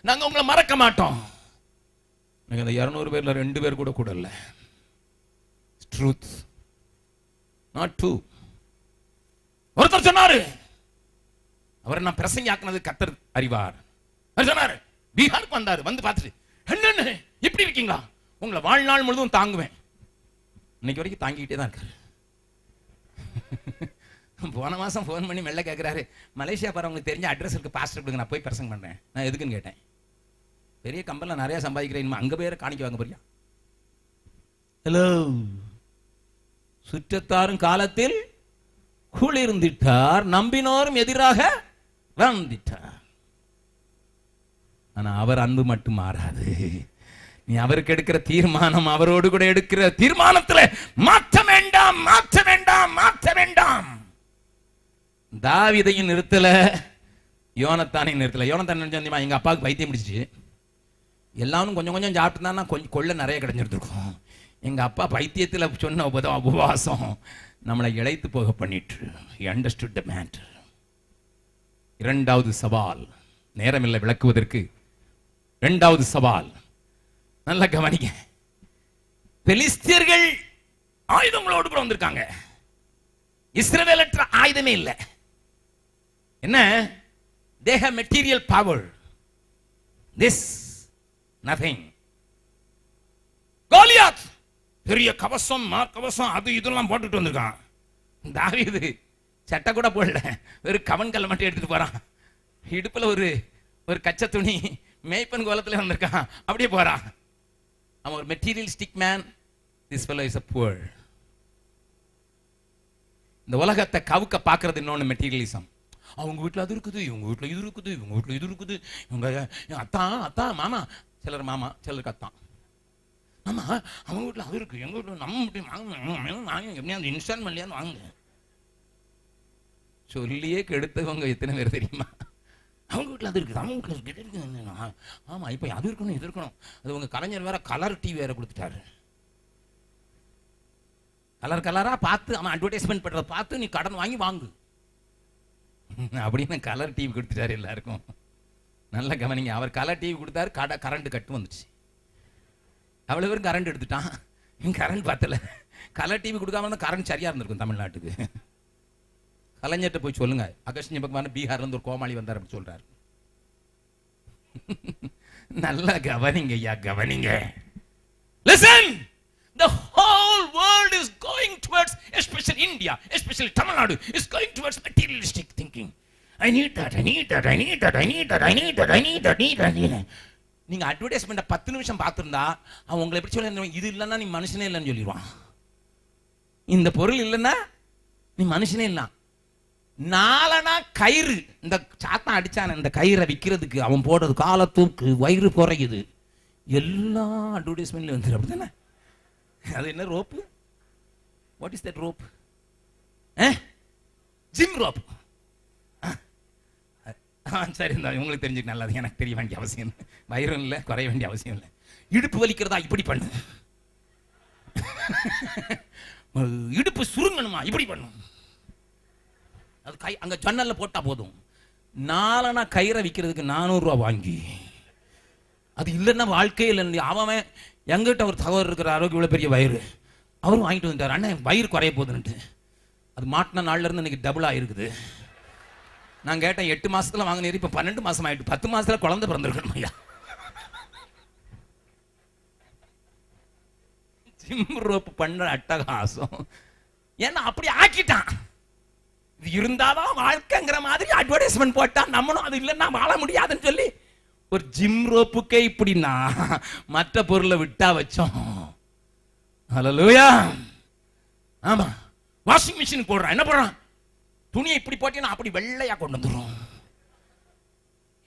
நாங்க உங்களை மறக்க மாட்டோம். அந்த 200 பேர்ல 2 பேர் கூட கூட இல்ல. Truth not true. ஒருத்தர் சொன்னாரு, அவரை நான் பிரசங்க ஆக்குனது கர்த்தர் அறிவார். அவர் சொன்னாரு, பீகாருக்கு வந்தாரு, வந்து பார்த்துட்டு என்ன இப்படி இருக்கீங்களா, உங்களை வாழ்நாள் முழுதும் தாங்குவேன். இன்னைக்கு வரைக்கும் தாங்கிக்கிட்டே தான் இருக்காரு. போன மாசம் போன் பண்ணி மெல்ல கேட்கிறாரு, மலேசியா போறவங்களுக்கு தெரிஞ்ச அட்ரஸ் இருக்கு, பாஸ்டர் கொடுங்க, நான் போய் பிரசங்க பண்றேன். நான் எதுக்குன்னு கேட்டேன். பெரிய கம்பெனில நிறைய சம்பாதிக்கிறேன், அங்க பேரை காணிக்க வாங்க போறியா? ஹலோ, சுற்றத்தாரும் காலத்தில் குளிர்ந்திட்டார், நம்பினோரும் எதிராக வந்துட்டார். ஆனா அவர் அன்பு மட்டும் மாறாது. நீ அவருக்கு எடுக்கிற தீர்மானம் அவரோடு கூட எடுக்கிற தீர்மானத்துல மாற்ற வேண்டாம், மாற்ற வேண்டாம், மாற்ற வேண்டாம். தாவீதையும் நிறுத்தல, யோனத்தானையும் நிறுத்தல. யோனத்தான் தெரியுமா, எங்க அப்பாவுக்கு பைத்தியம் பிடிச்சிச்சு. எல்லாரும் கொஞ்சம் கொஞ்சம் சாப்பிட்டுனா கொஞ்சம் கொள்ள நிறைய கிடைஞ்சிருக்கும். எங்க அப்பா பைத்தியத்தில் சொன்ன உபவாசம் நம்மளை இழைத்து போக பண்ணிட்டு. He understood the matter. இரண்டாவது சவால், நேரமில்லை விளக்குவதற்கு. இரண்டாவது சவால் நல்ல கவனிங்க. பெலிஸ்தியர்கள் ஆயுதங்களோடு கூட வந்திருக்காங்க. இஸ்ரவேலற்ற ஆயுதமே இல்லை. என்ன? they have material power. this nothing. Goliath பெரிய கவசம், மார்க்கவசம், அது இதெல்லாம் போட்டுட்டு வந்திருக்கான். தாவீது சட்டை கூட போடல, ஒரு கவன்கல்ல மட்டும் எடுத்துட்டு போறான். இடுப்புல ஒரு கச்ச துணி, மேய்ப்பன் கோலத்துல வந்திருக்கான், அப்படியே போறான். அவன் ஒரு materialistic man. This fellow is a poor. இந்த உலகத்தை கவுக்க பார்க்கறது இன்னொன்று மெட்டீரியலிசம். அவங்க வீட்டில் அது இருக்குது, இவங்க வீட்டில் இது இருக்குது, இவங்க வீட்டில் இது இருக்குது, இவங்க அத்தான் அத்தான் மாமா, சிலர் மாமா, சிலருக்கு அத்தான். ஆமா, அவங்க வீட்டில் அது இருக்கு, எங்க வீட்டில் நம்ம வீட்டையும் வாங்க, எப்படியாவது இன்ஸ்டால்மெண்ட்லையான்னு வாங்க. சொல்லியே கெடுத்தவங்க எத்தனை பேர் தெரியுமா? அவங்க வீட்டில் அது இருக்குது, அவங்க வீட்டில் இருக்குது. ஆமா, இப்போ அது இருக்கணும், இது இருக்கணும். அது உங்க கலைஞர் வேற கலர் டிவி வேற கொடுத்துட்டாரு. கலர் கலரா பார்த்து அவன் அட்வர்டைஸ்மெண்ட் பண்றத பார்த்து நீ கடன் வாங்கி வாங்கு அப்படின்னு கலர் டிவி கொடுத்துட்டாரு எல்லாருக்கும். நல்ல கவனிங்க, அவர் கலர் டிவி கொடுத்தாரு, கரண்ட் கட்டு வந்துச்சு. அவ்வளவு பேரும் கரண்ட் எடுத்துட்டான், கரண்ட் பார்த்தல. கலர் டிவி கொடுக்காம இருந்தால் கரண்ட் சரியா இருந்திருக்கும் தமிழ்நாட்டுக்கு. கலைஞர்கிட்ட போய் சொல்லுங்க, அகஸ்ட் பகவான் பீகார்ல இருந்து ஒரு கோமாளி வந்தார் அப்படி சொல்றாரு. நல்ல கவனிங்க ஐயா, கவனிங்க. Listen, the whole world is going towards, especially India, especially Tamil Nadu, is going towards materialistic thinking. I need that, I need that, I need that, I need that, I need that, I need that, I need that. நீங்க advertisement 10 நிமிஷம் பார்த்திருந்தா அவன் உங்களை எப்படி சொல்ல, இது இல்லைன்னா நீ மனுஷனே இல்லைன்னு சொல்லிடுவான். இந்த பொருள் இல்லைன்னா நீ மனுஷனே இல்லை. நாலனா கயிறு, இந்த சாத்தான் அடிச்சான இந்த கயிறை விற்கிறதுக்கு அவன் போடுறது கால தூக்கு, வயிறு குறையுது, எல்லா அட்வர்டைஸ்மெண்ட்ல வந்துடும். அப்படித்தானே? அது என்ன rope? What is that rope? Gym rope. சரி, உங்களுக்கு தெரிஞ்சுக்க நல்லது, எனக்கு தெரிய வேண்டிய அவசியம் இல்லை. வயிறும் இல்லை, குறைய வேண்டிய அவசியம் இல்லை. இடுப்பு வலிக்கிறதா, இப்படி பண்ணு. இடுப்பு சுருங்கணுமா, இப்படி பண்ணும். அது கை அங்க ஜன்னல்ல போட்டா போதும். நாலனா கயிறை விற்கிறதுக்கு 400 ரூபா வாங்கி, அது இல்லைன்னா வாழ்க்கையே இல்லை. அவன் எங்கிட்ட ஒரு தகவல் இருக்கிற ஆரோக்கியம் இவ்வளோ பெரிய வயிறு, அவரும் வாங்கிட்டு வந்துட்டார். அண்ணன் வயிறு குறைய போகுதுன்ட்டு. அது மாட்டின நாள்ல இருந்து இன்னைக்கு டபுள் ஆயிருக்குது. நான் கேட்டேன், 8 மாசத்துல வாங்கினீர், இப்ப 12 மாசம் ஆயிட்டு, 10 மாசத்துல குழந்தை பிறந்திருக்கணும் ஐயா. ஜிம் ரோப் பண்ற அட்டகாசம். ஏன்னா அப்படி ஆக்கிட்டான். இது இருந்தாதான் வாழ்க்கைங்கிற மாதிரி அட்வர்டைஸ்மெண்ட் போட்டா, நம்மளும் அது இல்லைன்னா வாழ முடியாதுன்னு சொல்லி ஒரு ஜிம் ரோப்புக்கே இப்படின்னா மற்ற பொருளை விட்டா வச்சோம். ஹல்லேலூயா. ஆமா, வாஷிங் மிஷின் போடுறான். என்ன போடுறான்? துணியை இப்படி போட்டீங்கன்னா அப்படி வெள்ளையா கொண்டு வந்துடும்.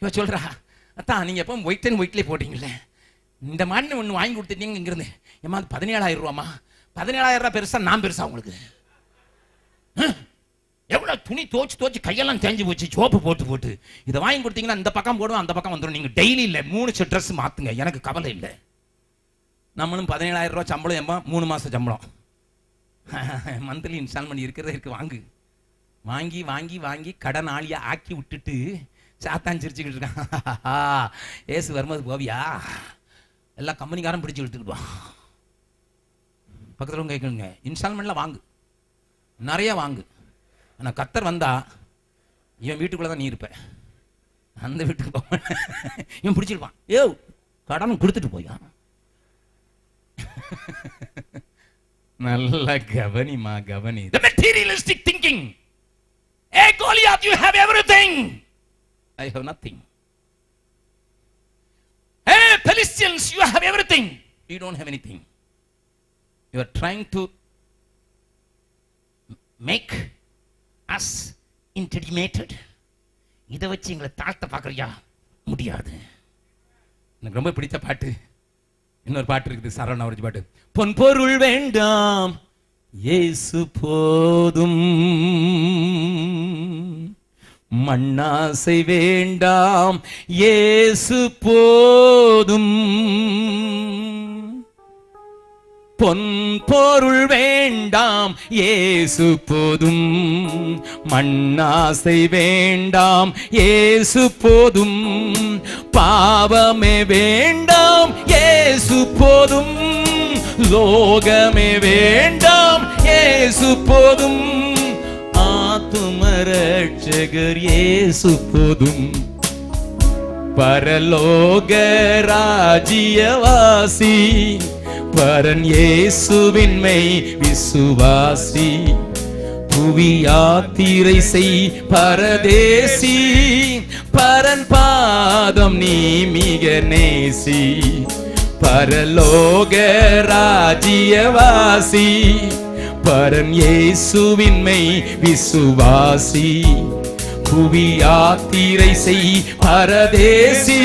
இவ சொல்றா, அத்தான் நீங்க எப்போ ஒயிட் அண்ட் ஒயிட்லேயே போட்டீங்களே, இந்த மாதிரி ஒன்று வாங்கி கொடுத்துட்டீங்க இங்கிருந்து. ஏமா அது 17,000 ரூபாமா? 17,000 ரூபா பெருசா நான் பெருசா உங்களுக்கு? எவ்வளவு துணி தோச்சு கையெல்லாம் தேஞ்சு போச்சு சோப்பு போட்டு இதை வாங்கி கொடுத்தீங்கன்னா இந்த பக்கம் போடுவோம் அந்த பக்கம் வந்துடும். நீங்க டெய்லி இல்லை 3 செட் ட்ரெஸ் மாத்துங்க, எனக்கு கவலை இல்லை. நம்மளும் 17,000 ரூபா சம்பளம், ஏமா 3 மாசம் சம்பளம், மந்த்லி இன்ஸ்டால்மெண்ட் இருக்கிறதே இருக்கு. வாங்கி வாங்கி வாங்கி கடன் ஆளியா ஆக்கி விட்டுட்டு சாத்தான் சிரிச்சுக்கிட்டு இருக்கான். ஏசு வரும்போது போவியா? எல்லா கம்பெனிக்காரன் பிடிச்சி இழுத்துக்கிடுவான். பக்கத்தில் கேட்கணுங்க, இன்ஸ்டால்மெண்ட்ல வாங்கு, நிறைய வாங்கு. ஆனால் கர்த்தர் வந்தா இவன் வீட்டுக்குள்ள தான் நீ இருப்ப, அந்த வீட்டுக்கு போவ இவன் பிடிச்சிருப்பான். ஏ கடன் கொடுத்துட்டு போயா. நல்ல கவனிமா கவனி. The materialistic thinking. Hey Goliath, you have everything. I have nothing. Hey Philistines, you have everything. You don't have anything. You are trying to make us intimidated. இதை வச்சு எங்களை தாழ்த்த பார்க்கறியா? முடியாது. எனக்கு ரொம்ப பிடித்த பாட்டு இன்னொரு பாட்டு இருக்குது, சரவண அவரது பாட்டு. பொன் பொருள் வேண்டாம் இயேசு போதும், மண்ணாசை வேண்டாம் இயேசு போதும், பொன் பொருள் வேண்டாம் இயேசு போதும், மண்ணாசை வேண்டாம் இயேசு போதும், பாவமே வேண்டாம் இயேசு போதும், லோகமே வேண்டாம் இயேசு போதும், ஆத்தும ரட்சகர் இயேசு போதும், பரலோக ராஜ்யவாசி பரன் இயேசுவின்மை விசுவாசி, புவி யாத்திரை செய் பரதேசி, பரன் பாதம் நீ மிக நேசி, பரலோக ராஜ்யவாசி பரன் இயேசுவின்மை விசுவாசி, புவி யாத்திரை செய் பரதேசி,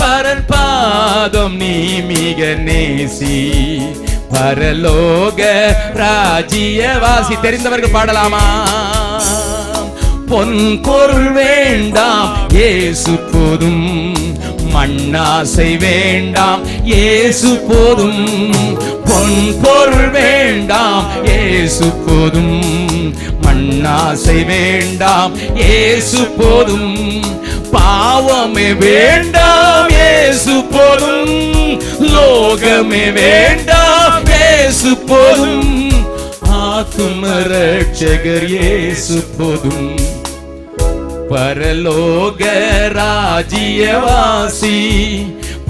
பரன் பாதம் நீ மிக நேசி, பரலோக ராஜ்யவாசி. தெரிந்தவர்கள் பாடலாமா? பொன் பொருள் வேண்டாம் இயேசு போதும், மண்ணாசை வேண்டாம் இயேசு போதும், பொன் பொருள் வேண்டாம் இயேசு போதும், மண்ணாசை வேண்டாம் இயேசு போதும், பாவமே வேண்டாம் இயேசு போதும், லோகமே வேண்டாம் இயேசு போதும், ஆத்தும ரட்சகர் இயேசு போதும், பரலோக ராஜ்யவாசி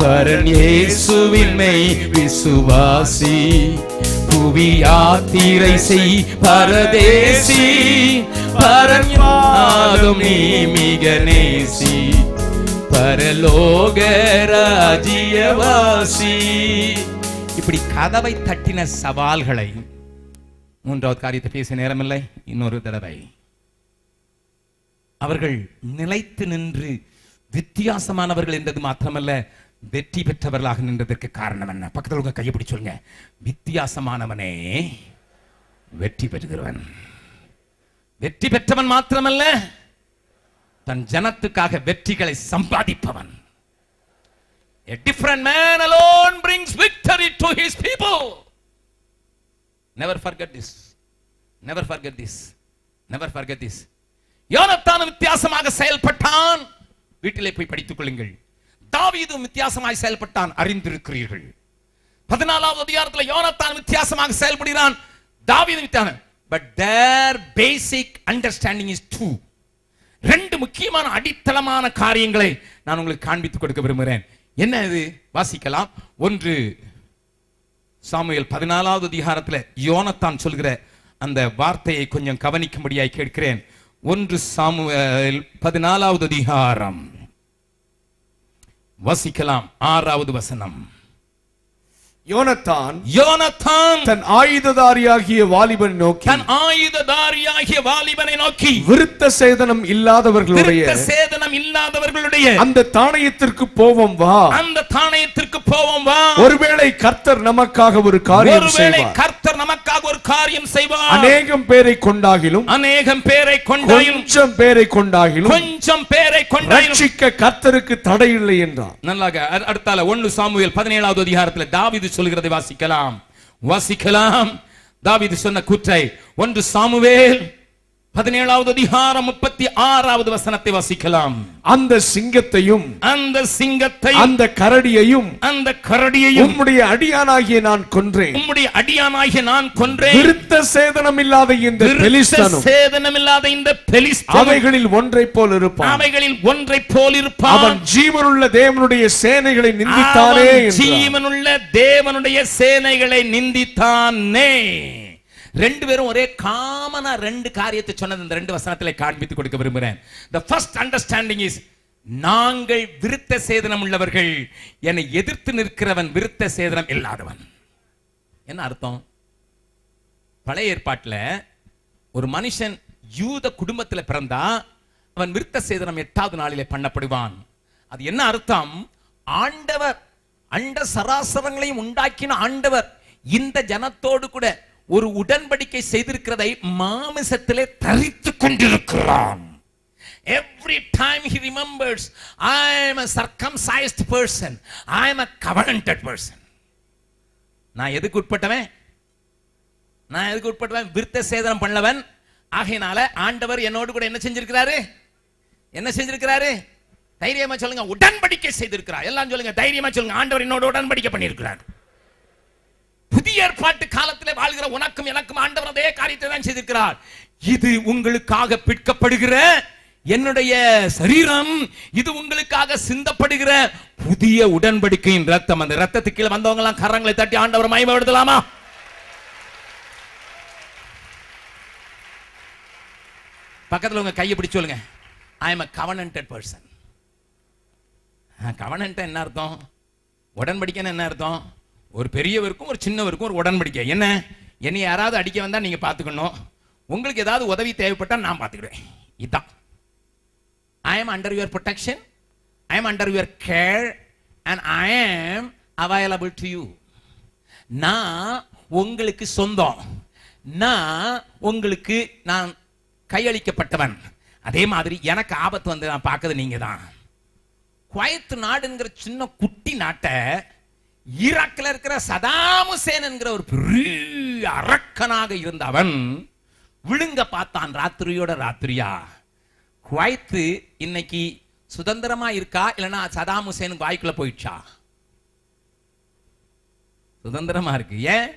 பரன் இயேசுவின்மை விசுவாசி, புவி யாத்திரை செய் பரதேசி, பரன் பாதம் நீ மிக நேசி, பரலோக ராஜ்யவாசி. இப்படி கதவை தட்டின சவால்களை, மூன்றாவது காரியத்தை பேச நேரமில்லை, இன்னொரு தடவை அவர்கள் நிலைத்து நின்று வித்தியாசமானவர்கள் என்றது மாத்திரமல்ல, வெற்றி பெற்றவர்களாக நின்றதற்கு காரணம் என்ன? பக்கத்தில் உங்க கையை பிடிச்சு சொல்லுங்க, வித்தியாசமானவனே வெற்றி பெறுகிறவன். வெற்றி பெற்றவன் மாத்திரமல்ல, தன் ஜனத்துக்காக வெற்றிகளை சம்பாதிப்பவன். A different man alone brings victory to his people. Never forget this. Never forget this. Never forget this. யோனத்தான் வித்தியாசமாக செயல்பட்டான், வீட்டிலே போய் படித்துக் கொள்ளுங்கள். தாவீது வித்தியாசமாய் செயல்பட்டான், அறிந்திருக்கிறீர்கள். 14வது அதிகாரத்தில் யோனத்தான் வித்தியாசமாக செயல்படுகிறான், தாவீது வித்தியாசம். But their basic understanding is two. ரெண்டு முக்கியமான அடித்தளமான காரியங்களை நான் உங்களுக்கு காண்பித்துக் கொடுக்க விரும்புகிறேன். என்ன இது? வாசிக்கலாம். 1 சாமுவேல் 14வது அதிகாரத்தில் யோனத்தான் சொல்கிற அந்த வார்த்தையை கொஞ்சம் கவனிக்கும்படியாய் கேட்கிறேன். 1 சாமுவேல் 14வது அதிகாரம் வாசிக்கலாம். 6வது வசனம். யோனத்தான் தன் ஆயுததாரியாகிய வாலிபனை நோக்கி விருத்த சேதனம் இல்லாதவர்களுடைய அந்த தானியத்திற்கு போவோம் வா, ஒருவேளை கர்த்தர் நமக்காக ஒரு காரியம் செய்வார். அநேகம் பேரை கொண்டாகிலும் கொஞ்சம் பேரை கொண்டாகிலும் ரட்சிக்க கர்த்தருக்கு தடை இல்லை என்றார். நல்லாக அடுத்தால 1 சாமுவேல் 17வது அதிகாரத்தில் தாவீது சொல்கிறதை வாசிக்கலாம். தாவீது சொன்ன கூற்றை 1 சாமுவேல் 17வது அதிகாரம் 36வது வசனத்தை வாசிக்கலாம். அந்த சிங்கத்தையும் அந்த கரடியையும் உம்முடைய அடியானாகிய நான் கொன்றேன். விருத்த சேதனம் இல்லாத இந்த பெலிஸ்தனும் அவைகளில் ஒன்றைப் போல் இருப்பான். அவன் ஜீவனுள்ள தேவனுடைய சேனைகளை நிந்தித்தானே. ரெண்டு பேரும் ஒரே காமனா 2 காரியத்தை சொன்னது இந்த 2 வசனத்திலே காண்பித்து கொடுக்க விரும்புகிறேன். The first understanding is, நாங்கள் விருத்த சேதனம் உள்ளவர்கள், என்னை எதிர்த்து நிற்கிறவன் விருத்த சேதனம் இல்லாதவன். என்ன அர்த்தம்? பழைய ஏற்பாட்டில் ஒரு மனுஷன் யூத குடும்பத்தில் பிறந்தா அவன் விருத்த சேதனம் 8வது நாளிலே பண்ணப்படுவான். அது என்ன அர்த்தம்? ஆண்டவர் அண்ட சராசரங்களையும் உண்டாக்கின ஆண்டவர் இந்த ஜனத்தோடு கூட ஒரு உடன்படிக்கை செய்திருக்கிறதை மாமிசத்திலே தரித்துக் கொண்டிருக்கிறான். Every time he remembers, I am a circumcised person, I am a covenanted person. நான் எதுக்கு உட்பட்டவன்? விருத்த சேதனம் பண்ணவன். ஆகையினால ஆண்டவர் என்னோடு கூட என்ன செஞ்சிருக்கிறாரு? தைரியமா சொல்லுங்க, உடன்படிக்கை செய்திருக்கிறார். எல்லாம் சொல்லுங்க, தைரியமா சொல்லுங்க, ஆண்டவர் என்னோட உடன்படிக்கை பண்ணியிருக்கிறார். புதிய ஏற்பாட்டு காலத்திலே வாழ்கிற உனக்கும் எனக்கும் ஆண்டவர் அதே காரியத்தை தான் செய்திருக்கிறார். இது உங்களுக்காக பிற்கப்படுகிற என்னுடைய சரீரம், இது உங்களுக்காக சிந்தப்படுகிற புதிய உடன்படிக்கையின் ரத்தம். அந்த ரத்தத்துக்கு கீழே வந்தவங்க எல்லாம் கரங்களை தட்டி ஆண்டவர் மகிமைப்படுத்தலாமா? பக்கத்துல உங்க கையை பிடிச்சு சொல்லுங்க, I am a covenanted person. covenant என்ன அர்த்தம்? உடன்படிக்கைன்னு என்ன அர்த்தம்? ஒரு பெரியவருக்கும் ஒரு சின்னவருக்கும் ஒரு உடன்படிக்கை. என்னை யாராவது அடிக்க வந்தா நீங்க பாத்துக்கணும், உங்களுக்கு ஏதாவது உதவி தேவைப்பட்டா நான் பாத்துக்கிறேன். இதுதான். I am under your protection, I am under your care and I am available to you. நான் உங்களுக்கு சொந்தம், உங்களுக்கு நான் கையளிக்கப்பட்டவன். அதே மாதிரி எனக்கு ஆபத்து வந்து நான் பார்க்கிறது நீங்க தான். குவைத் நாடுங்கிற சின்ன குட்டி நாட்டை ஈராக்கில் இருக்கிற சதாம் ஹுசேன் என்கிற ஒரு பெரிய அரக்கனாக இருந்தவன் விழுங்க பார்த்தான் ராத்திரியோட ராத்திரியா. குவைத் இன்னைக்கு சுதந்திரமா இருக்கா இல்லைன்னா சதாம் ஹுசேன் வாய்க்குள்ள போயிடுச்சா? சுதந்திரமா இருக்கு. ஏன்?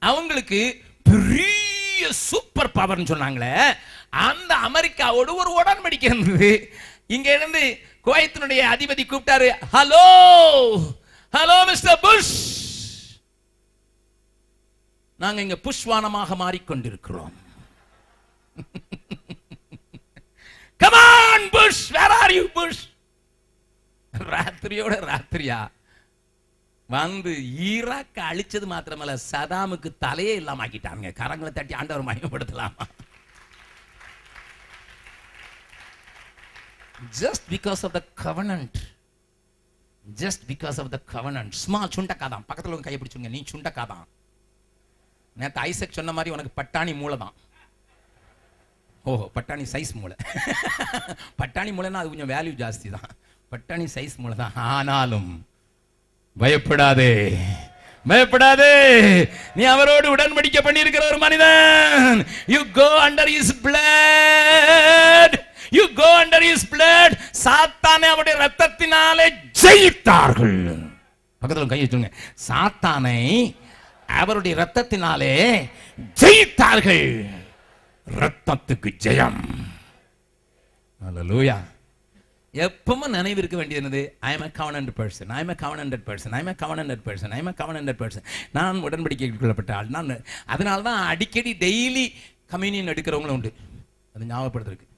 அவங்களுக்கு பெரிய சூப்பர் பவர்னு சொன்னாங்களே, அந்த அமெரிக்காவோடு ஒரு உடன்படிக்கை இருந்தது. இங்க இருந்து குவைத்தினுடைய அதிபதி கூப்பிட்டாரு, ஹலோ மிஸ்டர் புஷ், நாங்க இங்க புஷ்வானமாக மாறிக்கொண்டிருக்கிறோம். Come on Bush, where are you Bush? ராத்திரியோட ராத்திரியா வந்து ஈராக் அழிச்சது மாத்திரமல்ல, சதாமுக்கு தலையே இல்லாம ஆக்கிட்டாங்க. கரங்களை தட்டி ஆண்டவர் மகிமைப்படுத்தலாமா? Just because of the covenant. Just because of the covenant. Small சுண்டக்காதான். பக்கத்துல கையை பிடிச்சுங்க, நீ சுண்டக்காதான். நேத்து ஐசக் சொன்ன மாதிரி உனக்கு பட்டாணி மூளை தான். ஓஹோ, பட்டாணி சைஸ் மூளை. பட்டாணி மூளைன்னா அது கொஞ்சம் வேல்யூ ஜாஸ்தி தான். பட்டாணி சைஸ் மூளை தான். ஆனாலும் பயப்படாதே, நீ அவரோடு உடன்படிக்கை பண்ணியிருக்கிற ஒரு மனிதன். You go under his blood. You go under his blood. சாத்தானை அவருடைய இரத்தத்தினாலே ஜெயித்தார்கள். பக்கத்துல கையை சொல்லுங்க, சாத்தானை அவருடைய இரத்தத்தினாலே ஜெயித்தார்கள். இரத்தத்துக்கு ஜெயம். ஹல்லேலூயா. எப்பவும் நினைவு இருக்க வேண்டியது என்னது? I am a covenanted person. I am a covenanted person. I am a covenanted person. I am a covenanted person. நான் உடன்படிக்கைக்கு கொள்ளப்பட்ட ஆள். நான் அதனால தான் அடிக்கடி டெய்லி கம்யூனியன் எடுக்கிறவங்களும் உண்டு. அது ஞாபகப்படுத்துறதுக்கு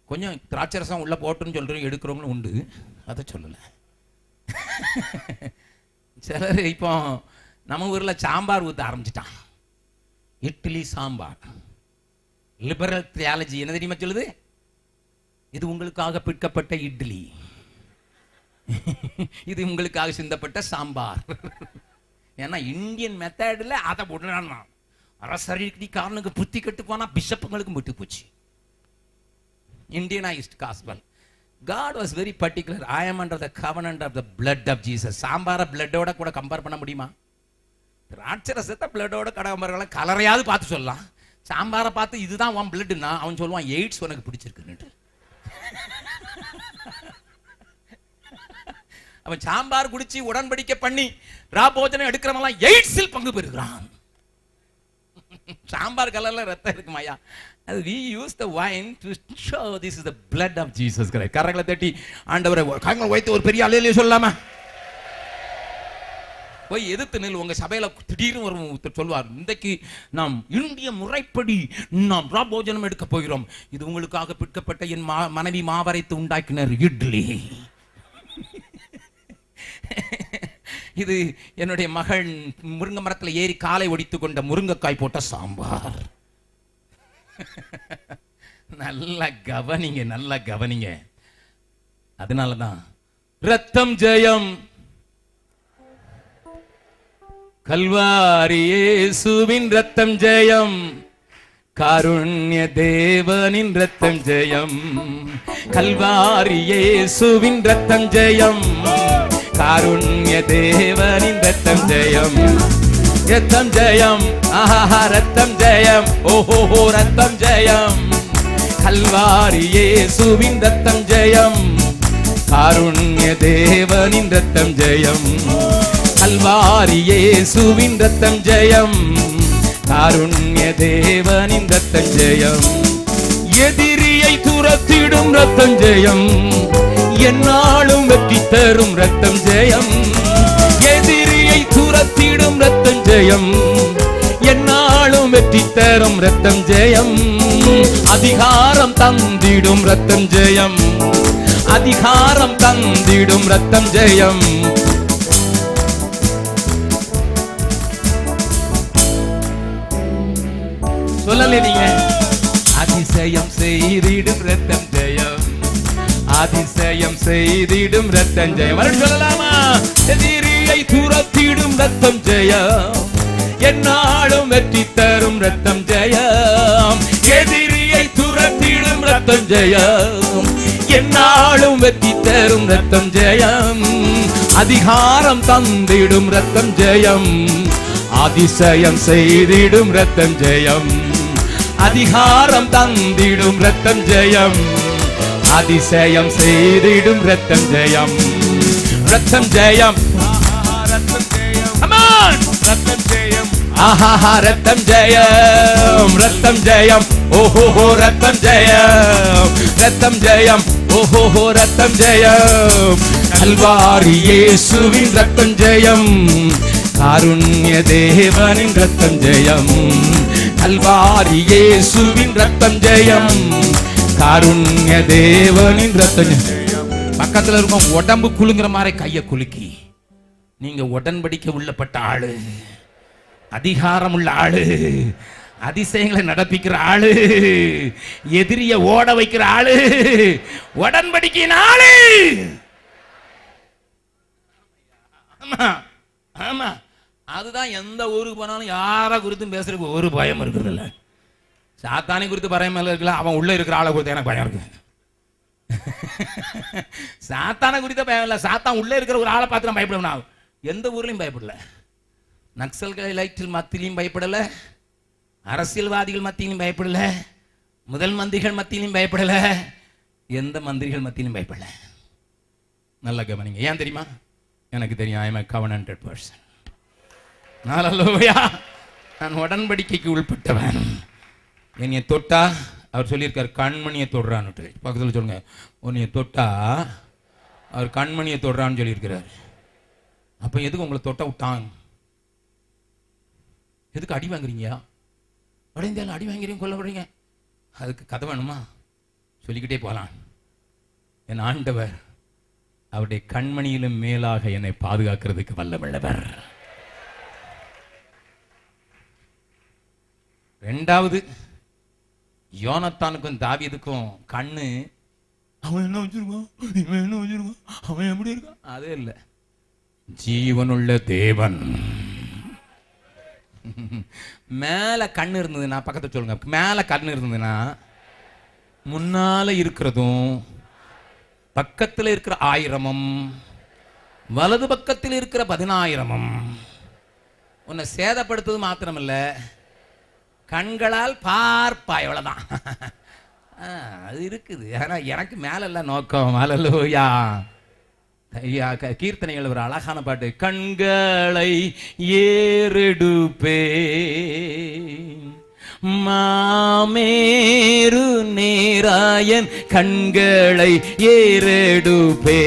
கொஞ்சம் திராட்சரசம் உள்ள போட்டுன்னு சொல்றோம், எடுக்கிறவங்களும் உண்டு. அதை சொல்லலை. சிலர் இப்போ நம்ம ஊர்ல சாம்பார் ஊத்த ஆரம்பிச்சிட்டான். இட்லி சாம்பார். லிபரல் தியாலஜி என்ன தெரியுமா சொல்லுது? இது உங்களுக்காக பிற்கப்பட்ட இட்லி, இது உங்களுக்காக சிந்தப்பட்ட சாம்பார். ஏன்னா இந்தியன் மெத்தட்ல அதை போட்டுனா அரசரிக்காரனுக்கு புத்தி கட்டு போனா பிஷப்புங்களுக்கு விட்டு போச்சு. Indianized gospel. God was very particular. I am under the covenant of the blood of Jesus. சாம்பார பிளட்டோட கூட கம்பேர் பண்ண முடியுமா? ராட்சரசத்தை பிளட்டோட கடம்பர்கள கலரையாவது பார்த்து சொல்லலாம். சாம்பாரை பார்த்து இதுதான் உன் பிளட்னா அவன் சொல்லுவான் எய்ட்ஸ் உனக்கு பிடிச்சிருக்குன்னு. அவன் சாம்பார் குடிச்சு உடன்படிக்கை பண்ணி ராபோஜனம் எடுக்கிறவன் எய்ட்ஸில் பங்கு பெறுகிறான். சாம்பார் கலர்ல ரத்தம் இருக்குமாயா? அது we use the wine to show this is the blood of Jesus Christ. கரங்களை தட்டி ஆண்டவரை கரங்களை வைத்து ஒரு பெரிய அல்லேலூயா சொல்லலாமா? போய் எதிர்த்து நில். உங்க சபையில திடீர்னு ஒரு சொல்வார், இன்றைக்கு நாம் இந்திய முறைப்படி நாம் ராபோஜனம் எடுக்க போகிறோம். இது உங்களுக்காக பிற்கப்பட்ட என் மனைவி மாவரைத்து உண்டாக்கினர் இட்லி. இது என்னுடைய மகள் முருங்கை மரத்தில் ஏறி காலை ஒடித்து கொண்ட முருங்கைக்காய் போட்ட சாம்பார். நல்லா கவனிங்க, நல்லா கவனிங்க. அதனாலதான் ரத்தம் ஜெயம், கல்வாரி இயேசுவின் ரத்தம் ஜெயம், காருண்ய தேவனின் ரத்தம் ஜெயம், கல்வாரி இயேசுவின் ரத்தம் ஜெயம், காருண்ய தேவனின் ரத்தம் ஜெயம், ரத்தம் ஜெயம், ஆஹா ரத்தம் ஜெயம், ஓஹோ ரத்தம் ஜெயம், கல்வாரி இயேசுவின் ரத்தம் ஜெயம், காருண்ய தேவனின் ரத்தம் ஜெயம், கல்வாரி இயேசுவின் ரத்தம் ஜெயம், காருண்ய தேவனின் ரத்தம் ஜெயம், எதிரியை துரத்திடும் ரத்தம் ஜெயம், என்னாலும் வெற்றி தரும் ரத்தம் ஜெயம், எதிரியை துரத்திடும் ரத்தம் ஜெயம், என்னாலும் வெற்றி தரும் ரத்தம் ஜெயம், அதிகாரம் தந்திடும் ரத்தம் ஜெயம், அதிகாரம் தந்திடும் ரத்தம் ஜெயம், சொல்லல நீங்க, அதிசயம் செய்திடும் ரத்தம் ஜெயம், அதிசயம் செய்திடும் ரத்தம் ஜெயம். சொல்லலாமா? எதிரியை துரத்திடும் ரத்தம் ஜெயம், என்னாலும் வெற்றி தரும் ரத்தம் ஜெயம், எதிரியை துரத்திடும் ரத்தம் ஜெயம், என்னாலும் வெற்றி தரும் ரத்தம் ஜெயம், அதிகாரம் தந்திடும் ரத்தம் ஜெயம், அதிசயம் செய்திடும் ரத்தம் ஜெயம், அதிகாரம் தந்திடும் ரத்தம் ஜெயம், அதிசயம் செய்திடும் ரத்தம் ஜெயம், ரத்தம் ஜெயம், ரத்தம் ஜெயம், அமன் ரத்தம் ஜெயம், ஆஹா ரத்தம் ஜெயம், ரத்தம் ஜெயம், ஓஹோ ரத்தம் ஜெயம், ரத்தம் ஜெயம், ஓஹோ ரத்தம் ஜெயம், கல்வாரி இயேசுவின் ரத்தம் ஜெயம், காருண்ய தேவனின் ரத்தம் ஜெயம், கல்வாரி இயேசுவின் ரத்தம் ஜெயம், காருண்ய தேவனின் ரத்தம் ஜெயம். பக்கத்துல இருக்கும் உடம்பு குலுங்குற மாதிரி கைய குலுக்கி, நீங்க உடன்படிக்கை உள்ளப்பட்ட ஆளு, அதிகாரம் உள்ள ஆளு, அதிசயங்களை நடப்பிக்கிற ஆளு, எதிரிய ஓட வைக்கிற ஆளு, உடன்படிக்கையின் ஆளு. ஆமா ஆமா, அதுதான் எந்த ஊருக்கு போனாலும் யாரை குறித்தும் பேசுறதுக்கு ஒரு பயம் இருக்குது இல்ல. சாத்தானை குறித்து பயம் இருக்குல்ல, அவன் உள்ள இருக்கிற ஆளை குறித்து எனக்கு பயம் இருக்கு. சாத்தானை குறித்த பயம் இல்லை, சாத்தான் உள்ள இருக்கிற ஒரு ஆளை பார்த்து நான் பயப்படணும். எந்த ஊர்லயும் பயப்படல, நக்சல்களை லைட்டில் மத்தியிலையும் பயப்படல, அரசியல்வாதிகள் மத்தியிலும் பயப்படல, முதல் மந்திரிகள் மத்தியிலும் பயப்படல, எந்த மந்திரிகள் மத்தியிலும் பயப்படல. நல்ல கவனிங்க. ஏன் தெரியுமா? எனக்கு தெரியும். I am a covenanted person. ஹல்லேலூயா. நான் உடன்படிக்கைக்கு உள்பட்டவன். என்னைய தொட்டா, அவர் சொல்லியிருக்கார் கண்மணியை தொடுறான்னு. பக்கத்தில் சொல்லுங்க, உன்னைய தொட்டா அவர் கண்மணியை தொடுறான்னு சொல்லியிருக்கிறார். அப்ப எதுக்கு உங்களை தொட்ட விட்டான்? எதுக்கு அடி வாங்குறீங்க? உடைந்தாலும் அடி வாங்கிறீங்க, கொல்ல விடுறீங்க. அதுக்கு கதை வேணுமா? சொல்லிக்கிட்டே போகலாம். என் ஆண்டவர் அவருடைய கண்மணியிலும் மேலாக என்னை பாதுகாக்கிறதுக்கு வல்லமுள்ளவர். ரெண்டாவது, யோனத்தானுக்கும் தாவீதுக்கும் கண்ணு அவன் என்ன வச்சிருக்கான், இவன் என்ன வச்சிருக்கான், அவன் எப்படி இருக்கான், அதே இல்லை. ஜீவனுள்ள தேவன் மேல கண்ணு இருந்ததுன்னா, பக்கத்துல சொல்லுங்க, மேல கண்ணு இருந்ததுன்னா முன்னால இருக்கிறதும் பக்கத்தில் இருக்கிற 1000ம் வலது பக்கத்தில் இருக்கிற 10000ம் உன்னை சேதப்படுத்துவது மாத்திரமில்ல, கண்களால் பார்ப்பாய். அவ்வளவுதான். அது இருக்குது. ஆனா எனக்கு மேல நோக்கம். அல்லேலூயா. கீர்த்தனைகள் ஒரு அழகான பாட்டு. கண்களை ஏறெடுப்பே மாமேரு நேராயன் கண்களை ஏறெடுப்பே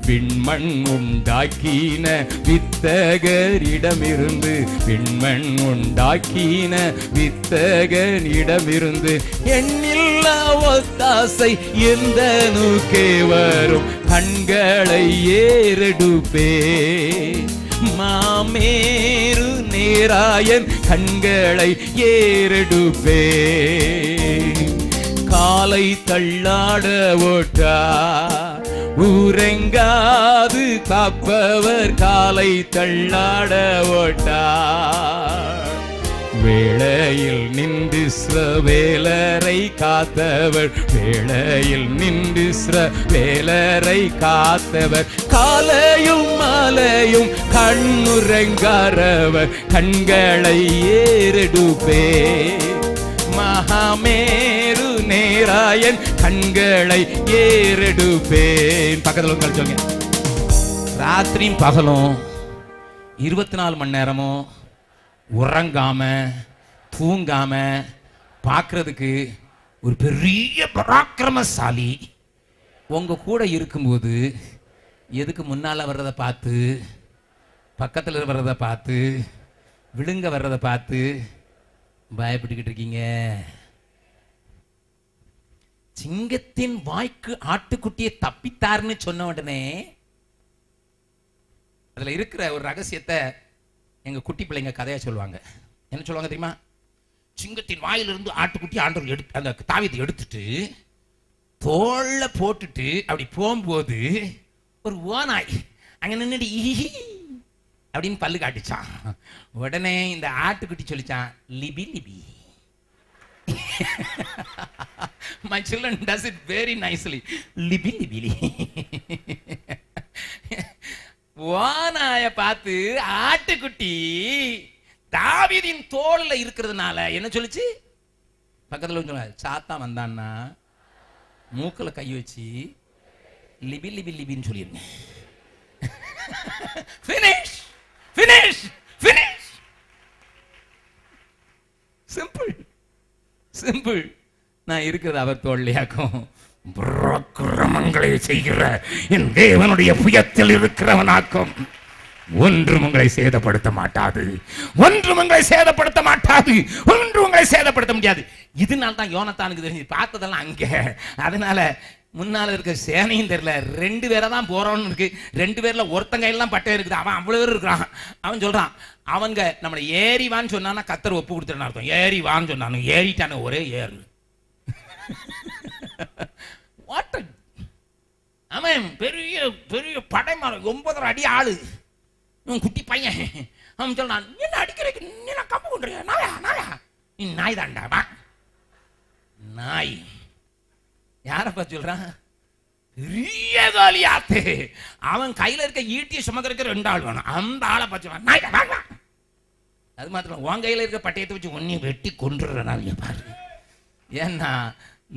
விண்மண் உண்டாக்கின வித்தகரிடமிருந்து விண்மண் உண்டாக்கின வித்தகரிடமிருந்து எண்ணில்லா ஒத்தாசை எந்த நூக்கே வரும் கண்களை ஏறெடுப்பே மாமேரு நேராயன் கண்களை ஏறெடுப்பே காலை தள்ளாட ஓட்டா ஊரெங்காது காப்பவர் காலை தள்ளாட ஓட்டார் வேளையில் நின்று வேலரை காத்தவர் வேளையில் நின்று வேலரை காத்தவர் காலையும் மாலையும் கண்ணுறங்காரவர் கண்களை ஏறெடுப்பே மகாமேரு நேராயன் கண்களை ஏறெடுப்பேன். பக்கத்தில் சொல்லுங்க. ராத்திரியும் பகலும் 24 மணி நேரமும் உறங்காம தூங்காம பார்க்கறதுக்கு ஒரு பெரிய பராக்கிரமசாலி உங்க கூட இருக்கும்போது எதுக்கு முன்னால வர்றதை பார்த்து பக்கத்தில் வர்றதை பார்த்து விழுங்க வர்றதை பார்த்து பயப்பட்டுக்கிட்டு இருக்கீங்க? சிங்கத்தின் வாய்க்கு ஆட்டுக்குட்டியை தப்பித்தார்னு சொன்ன உடனே அதுல இருக்கிற ஒரு ரகசியத்தை எங்க குட்டி பிள்ளைங்க கதையா சொல்லுவாங்க. என்ன சொல்லுவாங்க தெரியுமா? சிங்கத்தின் வாயிலிருந்து ஆட்டுக்குட்டி ஆண்டவர் அந்த தாவீது எடுத்துட்டு தோல்ல போட்டுட்டு அப்படி போகும்போது ஒரு ஓநாய் அங்க நின்னுட்டு அப்படின்னு பல்லு காட்டிச்சான். உடனே இந்த ஆட்டுக்குட்டி சொல்லிச்சான், லிபி லிபி. My children does it very nicely. லிபி லிபி. ஓநாய பார்த்து ஆட்டுக்குட்டி தாவீதின் தோல்ல இருக்கிறதுனால என்ன சொல்லுச்சு? பக்கத்துல சொல்ல சாத்தான் வந்தான்னா மூக்கல கை வச்சு லிபி லிபி லிபின்னு சொல்லிருங்க. Finish. Finish. Finish. Simple. Simple. நான் இருக்கிறது அவர் தோல்லையாக்கும். பிரக்கிரமங்களை செய்கிற என் தேவனுடைய புயத்தில் இருக்கிறவனாக்கும். ஒன்றும் உங்களை சேதப்படுத்த மாட்டாது. ஒன்றும் உங்களை சேதப்படுத்த மாட்டாது. ஒன்றும் உங்களை சேதப்படுத்த முடியாது. இதனால தான் யோனத்தானுக்கு தெரிஞ்சு பார்த்ததெல்லாம் அங்க. அதனால முன்னால இருக்க சேனையும் தெரியல. 2 பேரை தான் போறோம்னு இருக்கு. 2 பேர்ல ஒருத்தங்க எல்லாம் பட்டை இருக்குது. அவன் அவ்வளவு பேர் இருக்கிறான். அவன் சொல்றான், அவங்க நம்மளை ஏறிவான்னு சொன்னா கத்தர் ஒப்பு கொடுத்துருன்னு அர்த்தம். ஏறிவான்னு சொன்னானு ஏறிட்டானு ஒரே ஏறு. அவன் பெரிய பெரிய படைமரம் 9.5 அடி ஆளு. குட்டி பையன். அவன் சொல்றான், என்ன அடிக்கிறதுக்கு நீ கம்பு கொண்டுறியா? நாயா நாயா நீ நாய் தாண்டா நாய். யாரப்பா சொல்றான்? பெரிய காலியாத்து. அவன் கையில இருக்க ஈட்டியை சுமக்கிறதுக்கு 2 ஆள் வேணும். அந்த ஆளை பச்சுவான். அது மாத்திரம் உன் கையில இருக்க பட்டயத்தை வச்சு ஒன்னையும் வெட்டி கொண்டுறாங்க பாரு. ஏன்னா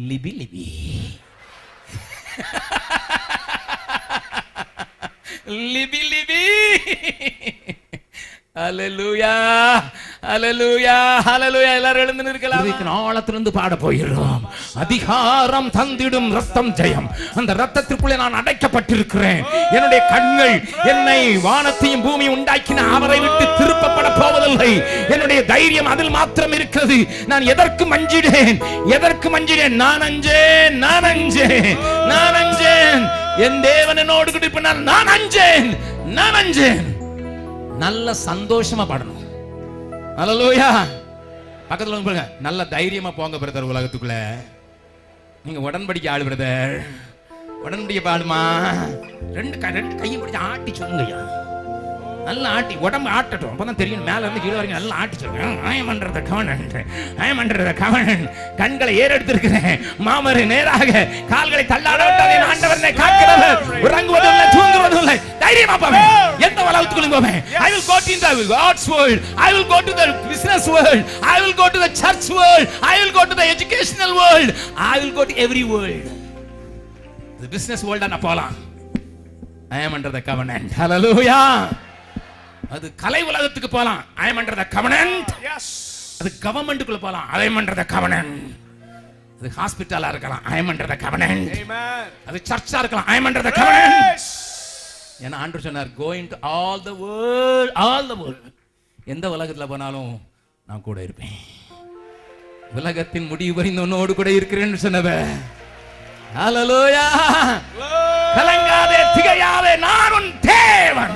லிபி லிபி. லிபி லிபி. அல்லேலூயா அல்லேலூயா அல்லேலூயா. எல்லாரும் எழுந்து நிற்கலாம். ஆழத்திலிருந்து பாட போகிறோம். அதிகாரம் தந்திடும் ரத்தம் ஜெயம். அந்த ரத்தத்திற்குள்ளே நான் அடைக்கப்பட்டிருக்கிறேன். என்னுடைய கண்கள் என்னை வானத்தையும் பூமியை உண்டாக்கின அவரை விட்டு திருப்பப்பட போவதில்லை. என்னுடைய தைரியம் அதில் மாத்திரம் இருக்கிறது. நான் எதற்கு மஞ்சிடேன்? நான் அஞ்சேன். என் தேவன் என்னோடு கூட இருப்பார். நான் அஞ்சேன். நல்ல சந்தோஷமா பாடணும். அல்லேலூயா. பக்கத்துல பாருங்க, நல்ல தைரியமா போங்க பிரதர். உலகத்துக்குள்ள நீங்க உடன்படிக்கை ஆளு பிரதர். உடன்படிக்கை பாடுமா? ரெண்டு கையும் பிடிச்சு ஆட்டி சொல்லுங்கய்யா. நல்லா ஆட்டி உடம்பு ஆட்டட்டும். அப்பதான் தெரியும். மேல இருந்து கீழே வரைக்கும் நல்லா ஆட்டி சொல்லுங்க. கவனன் கண்களை ஏறெடுத்திருக்கிறேன். மாமரு நேராக கால்களை தள்ளாட விட்டாதே. ஆண்டவரே காக்கிறவர். உறங்குவதில்லை, தூங்குவதில்லை. தைரியமா போவேன். எந்த உலகத்துக்குள்ள போவேன். I will go to the God's world. I will go to the business world. I will go to the church world. I will go to the educational world. I will go to every world. The business world ana போலாம். I am under the covenant. Hallelujah. அது கலை உலகத்துக்கு போலாம். I am under the covenant. Yes. அது கவர்மெண்ட்டுக்குள்ள போலாம். I am under the covenant. அது ஹாஸ்பிடலா இருக்கலாம். I am under the covenant. Amen. அது சர்ச்சா இருக்கலாம். I am under the covenant. ஏன்னா ஆண்டவர் சொன்னார், go into all the world. எந்த உலகத்துல போனாலும் நான் கூட இருப்பேன். உலகத்தின் முடிவு வரைக்கும் உன்னோடு கூட இருக்கிறேன்னு சொன்னவர். ஹalleluya. கலங்காதே, திகையாதே, நான் உன் தேவன்.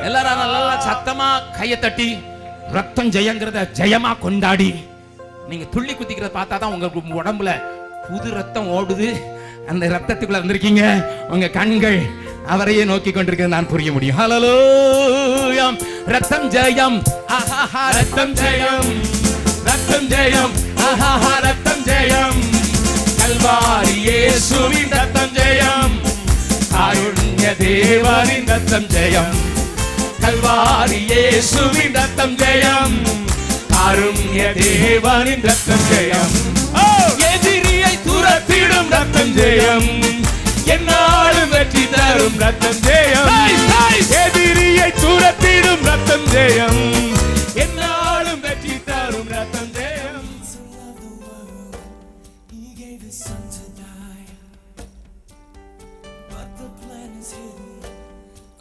எல்லாரும் நல்லா சத்தமா கையை தட்டி ரத்தம் ஜெயங்கிறத ஜெயமா கொண்டாடி நீங்க துள்ளி குதிக்கிறத பார்த்தா தான் உங்க உடம்புல புது ரத்தம் ஓடுது. அந்த ரத்தத்துக்குள்ள வந்திருக்கீங்க. உங்க கண்கள் அவரையே நோக்கி கொண்டிருக்கிறது நான் புரிய முடியும். ஹalleluya. ரத்தம் ஜெயம். ஆஹா ரத்தம் ஜெயம். ரத்தம் ஜெயம். ஆஹா ரத்தம் ஜெயம். கல்வாரி இயேசுவின் ரத்தம் ஜெயம். காருண்ய தேவனின் ரத்தம் ஜெயம். கல்வாரி இயேசுவின் ரத்தம் ஜெயம். காருண்ய தேவனின் ரத்தம் ஜெயம். எதிரியை துரத்திடும் ரத்தம் ஜெயம். என்னாலும் வெற்றி தரும் ரத்தம் ஜெயம். எதிரியை துரத்திடும் ரத்தம் ஜெயம். என்னாலும் வெற்றி தரும் ரத்தம் ஜெயம்.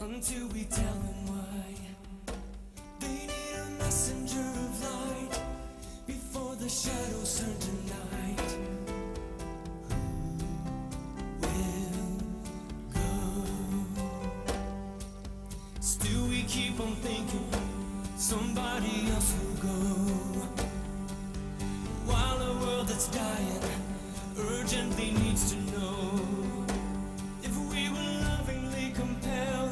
Until we tell them why. They need a messenger of light before the shadows turn to night. Who will go? Still we keep on thinking somebody else will go. While a world that's dying urgently needs to know, if we will lovingly compel,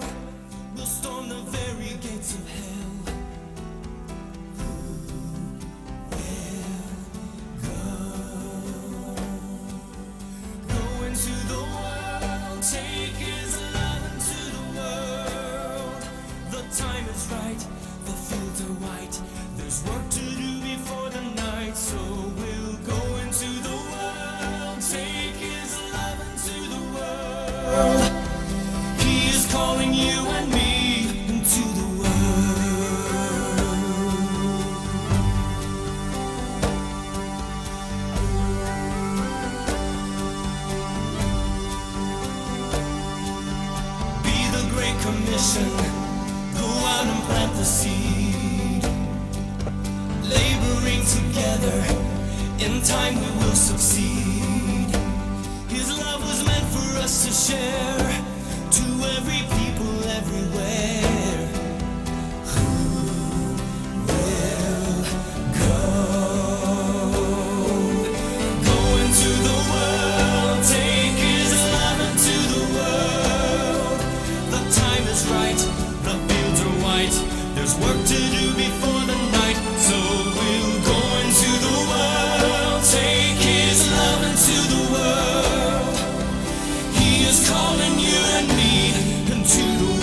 we'll storm the very gates of hell. Who will go? Go into the world, take His love into the world. The time is right, the fields are white. There's work to do before the night, so we'll go into the world, take His love into the world. He is calling you and me into the world. Be the Great Commission, go out and plant the seed. Laboring together, in time we will succeed. His love was meant for us to share to every people everywhere. Who will go? Go into the world, take His love into the world. The time is right, the fields are white. There's work to do before the night, so we'll go into the world, take His love into the world. He is calling you and me into the world.